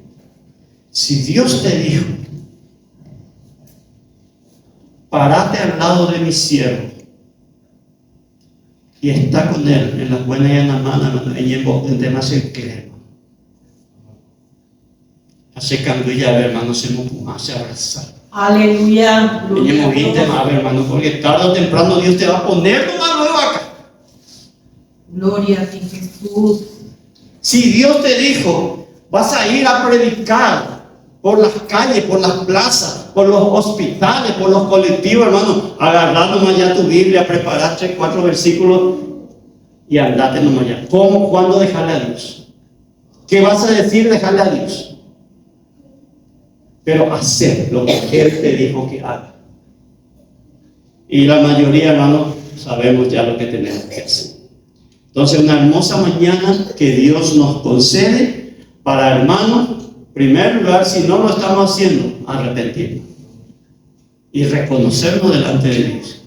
si Dios te dijo, parate al lado de mi siervo y está con él en las buenas y en las malas, en temas en que hace cambio ya, hermano, se hace abrazar. Aleluya. Gloria a Dios, hermano, porque tarde o temprano Dios te va a poner una nueva acá. Gloria a ti, Jesús. Si Dios te dijo, vas a ir a predicar por las calles, por las plazas, por los hospitales, por los colectivos, hermano, agarrar nomás ya tu Biblia, preparar 3, 4 versículos y andate nomás ya. ¿Cómo? ¿Cuándo dejarle a Dios? ¿Qué vas a decir? Dejarle a Dios. Pero hacer lo que Él te dijo que haga. Y la mayoría, hermano, sabemos ya lo que tenemos que hacer. Entonces, una hermosa mañana que Dios nos concede para, hermano, en primer lugar, si no lo estamos haciendo, arrepentirnos y reconocernos delante de Dios.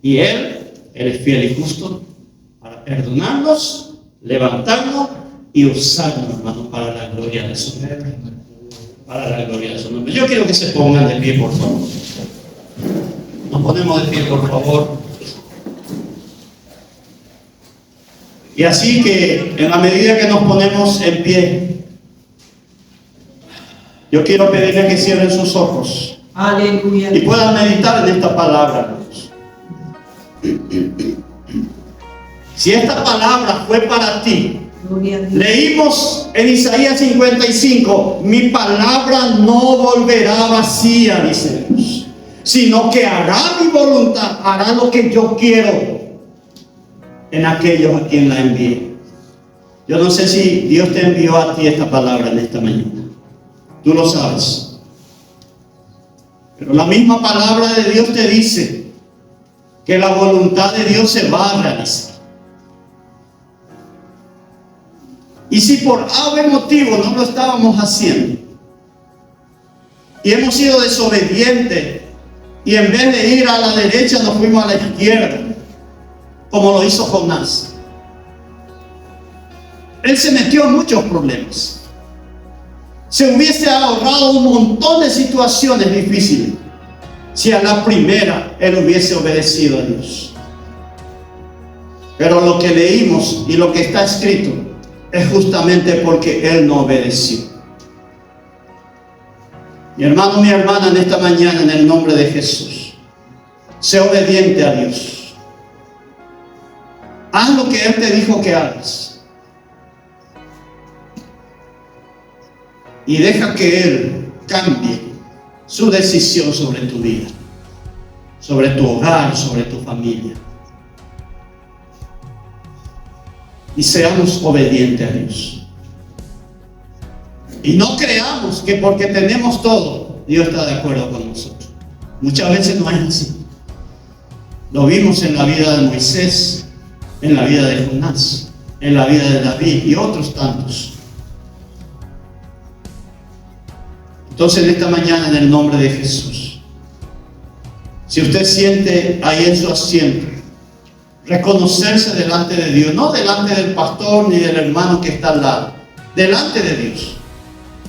Y Él es fiel y justo para perdonarnos, levantarnos y usarnos, hermano, para la gloria de su nombre. Para la gloria de su nombre. Yo quiero que se pongan de pie, por favor. Nos ponemos de pie, por favor. Y así que, en la medida que nos ponemos en pie, yo quiero pedirle que cierren sus ojos. Aleluya. Y puedan meditar en esta palabra, hermanos. Si esta palabra fue para ti, Gloria a Dios. leímos en Isaías 55, mi palabra no volverá vacía, dice Dios, sino que hará mi voluntad, hará lo que yo quiero en aquellos a quien la envíe. Yo no sé si Dios te envió a ti esta palabra en esta mañana. Tú lo sabes. Pero la misma palabra de Dios te dice que la voluntad de Dios se va a realizar. Y si por algún motivo no lo estábamos haciendo y hemos sido desobedientes y en vez de ir a la derecha nos fuimos a la izquierda, como lo hizo Jonás, él se metió en muchos problemas. Se hubiese ahorrado un montón de situaciones difíciles si a la primera él hubiese obedecido a Dios. Pero lo que leímos y lo que está escrito es justamente porque él no obedeció. Mi hermano, mi hermana, en esta mañana, en el nombre de Jesús, sé obediente a Dios. Haz lo que Él te dijo que hagas. Y deja que Él cambie su decisión sobre tu vida, sobre tu hogar, sobre tu familia. Y seamos obedientes a Dios. Y no creamos que porque tenemos todo, Dios está de acuerdo con nosotros. Muchas veces no es así. Lo vimos en la vida de Moisés, en la vida de Jonás, en la vida de David y otros tantos. Entonces, en esta mañana, en el nombre de Jesús, si usted siente ahí en su asiento, reconocerse delante de Dios, no delante del pastor ni del hermano que está al lado, delante de Dios,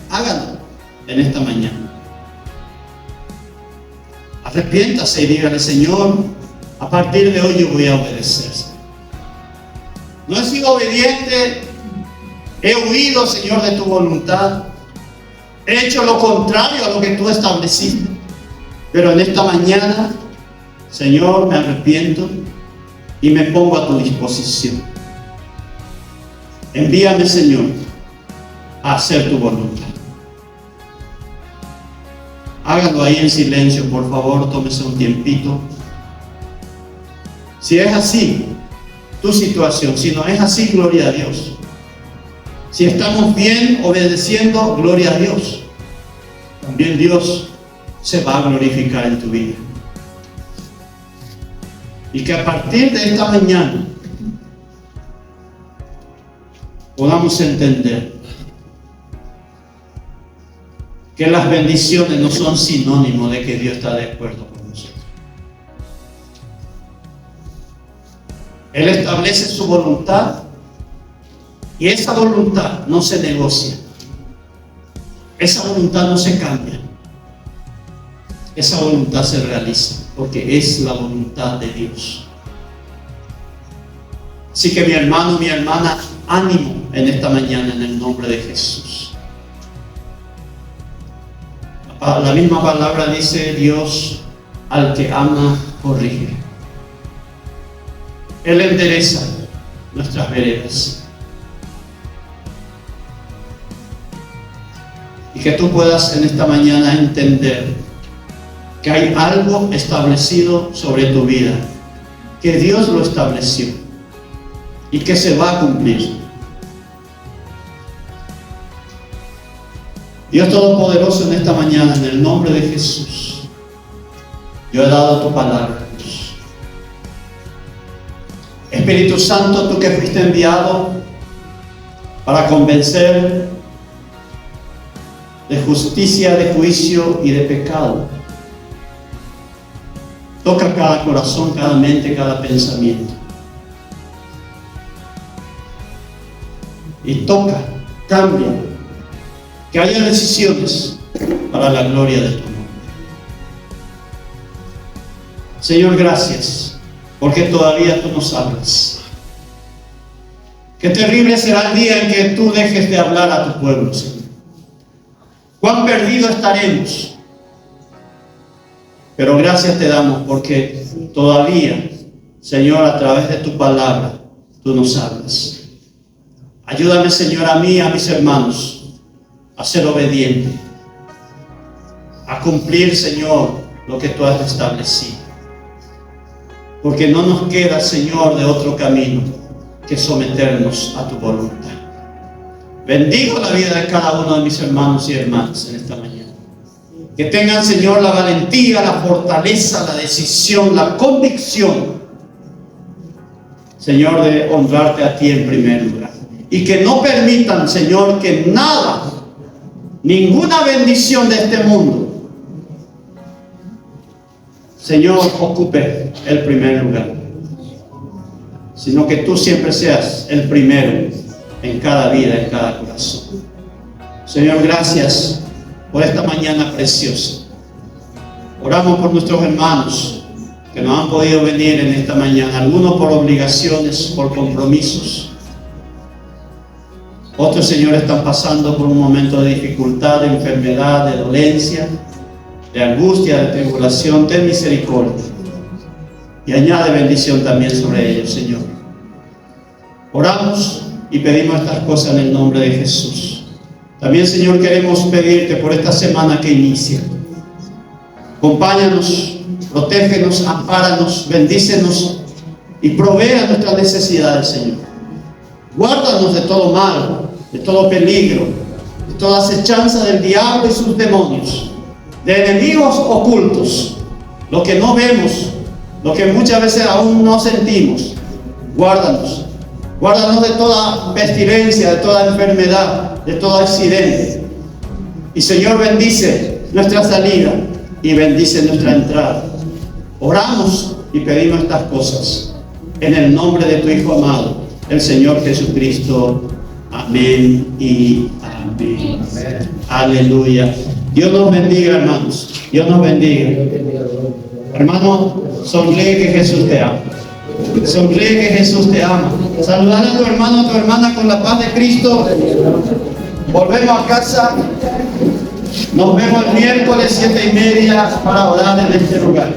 háganlo en esta mañana. Arrepiéntase y dígale: Señor, a partir de hoy yo voy a obedecer. No he sido obediente, he huido, Señor, de tu voluntad, he hecho lo contrario a lo que tú estableciste, pero en esta mañana, Señor, me arrepiento y me pongo a tu disposición. Envíame, Señor, a hacer tu voluntad. Háganlo ahí en silencio, por favor, tómese un tiempito. Si es así tu situación, si no es así, gloria a Dios. Si estamos bien obedeciendo, gloria a Dios. También Dios se va a glorificar en tu vida. Y que a partir de esta mañana podamos entender que las bendiciones no son sinónimo de que Dios está de acuerdo con nosotros. Él establece su voluntad y esa voluntad no se negocia. Esa voluntad no se cambia. Esa voluntad se realiza porque es la voluntad de Dios. Así que mi hermano, mi hermana, ánimo en esta mañana en el nombre de Jesús. La misma palabra dice: Dios al que ama corrige. Él endereza nuestras veredas. Y que tú puedas en esta mañana entender que hay algo establecido sobre tu vida, que Dios lo estableció y que se va a cumplir. Dios Todopoderoso, en esta mañana, en el nombre de Jesús, yo he dado tu palabra. Espíritu Santo, tú que fuiste enviado para convencer de justicia, de juicio y de pecado, toca cada corazón, cada mente, cada pensamiento. Y toca, cambia, que haya decisiones para la gloria de tu nombre. Señor, gracias, porque todavía tú nos hablas. Qué terrible será el día en que tú dejes de hablar a tu pueblo, Señor. Cuán perdidos estaremos. Pero gracias te damos porque todavía, Señor, a través de tu palabra, tú nos hablas. Ayúdame, Señor, a mí y a mis hermanos a ser obedientes, a cumplir, Señor, lo que tú has establecido. Porque no nos queda, Señor, de otro camino que someternos a tu voluntad. Bendigo la vida de cada uno de mis hermanos y hermanas en esta mañana. Que tengan, Señor, la valentía, la fortaleza, la decisión, la convicción, Señor, de honrarte a ti en primer lugar. Y que no permitan, Señor, que nada, ninguna bendición de este mundo, Señor, ocupe el primer lugar, sino que tú siempre seas el primero en cada vida, en cada corazón. Señor, gracias por esta mañana preciosa. Oramos por nuestros hermanos que no han podido venir en esta mañana, algunos por obligaciones, por compromisos. Otros, Señor, están pasando por un momento de dificultad, de enfermedad, de dolencia, de angustia, de tribulación. Ten misericordia y añade bendición también sobre ellos, Señor. Oramos y pedimos estas cosas en el nombre de Jesús. También, Señor, queremos pedirte por esta semana que inicia. Acompáñanos, protégenos, ampáranos, bendícenos y provea nuestras necesidades, Señor. Guárdanos de todo mal, de todo peligro, de toda acechanza del diablo y sus demonios, de enemigos ocultos, lo que no vemos, lo que muchas veces aún no sentimos. Guárdanos. Guárdanos de toda pestilencia, de toda enfermedad, de todo accidente. Y, Señor, bendice nuestra salida y bendice nuestra entrada. Oramos y pedimos estas cosas en el nombre de tu Hijo amado, el Señor Jesucristo. Amén y amén. Amén. Aleluya. Dios nos bendiga, hermanos. Dios nos bendiga. Hermano, sonríe que Jesús te ama. Sonríe que Jesús te ama. Saludar a tu hermano, a tu hermana con la paz de Cristo. Volvemos a casa. Nos vemos el miércoles 7:30 para orar en este lugar.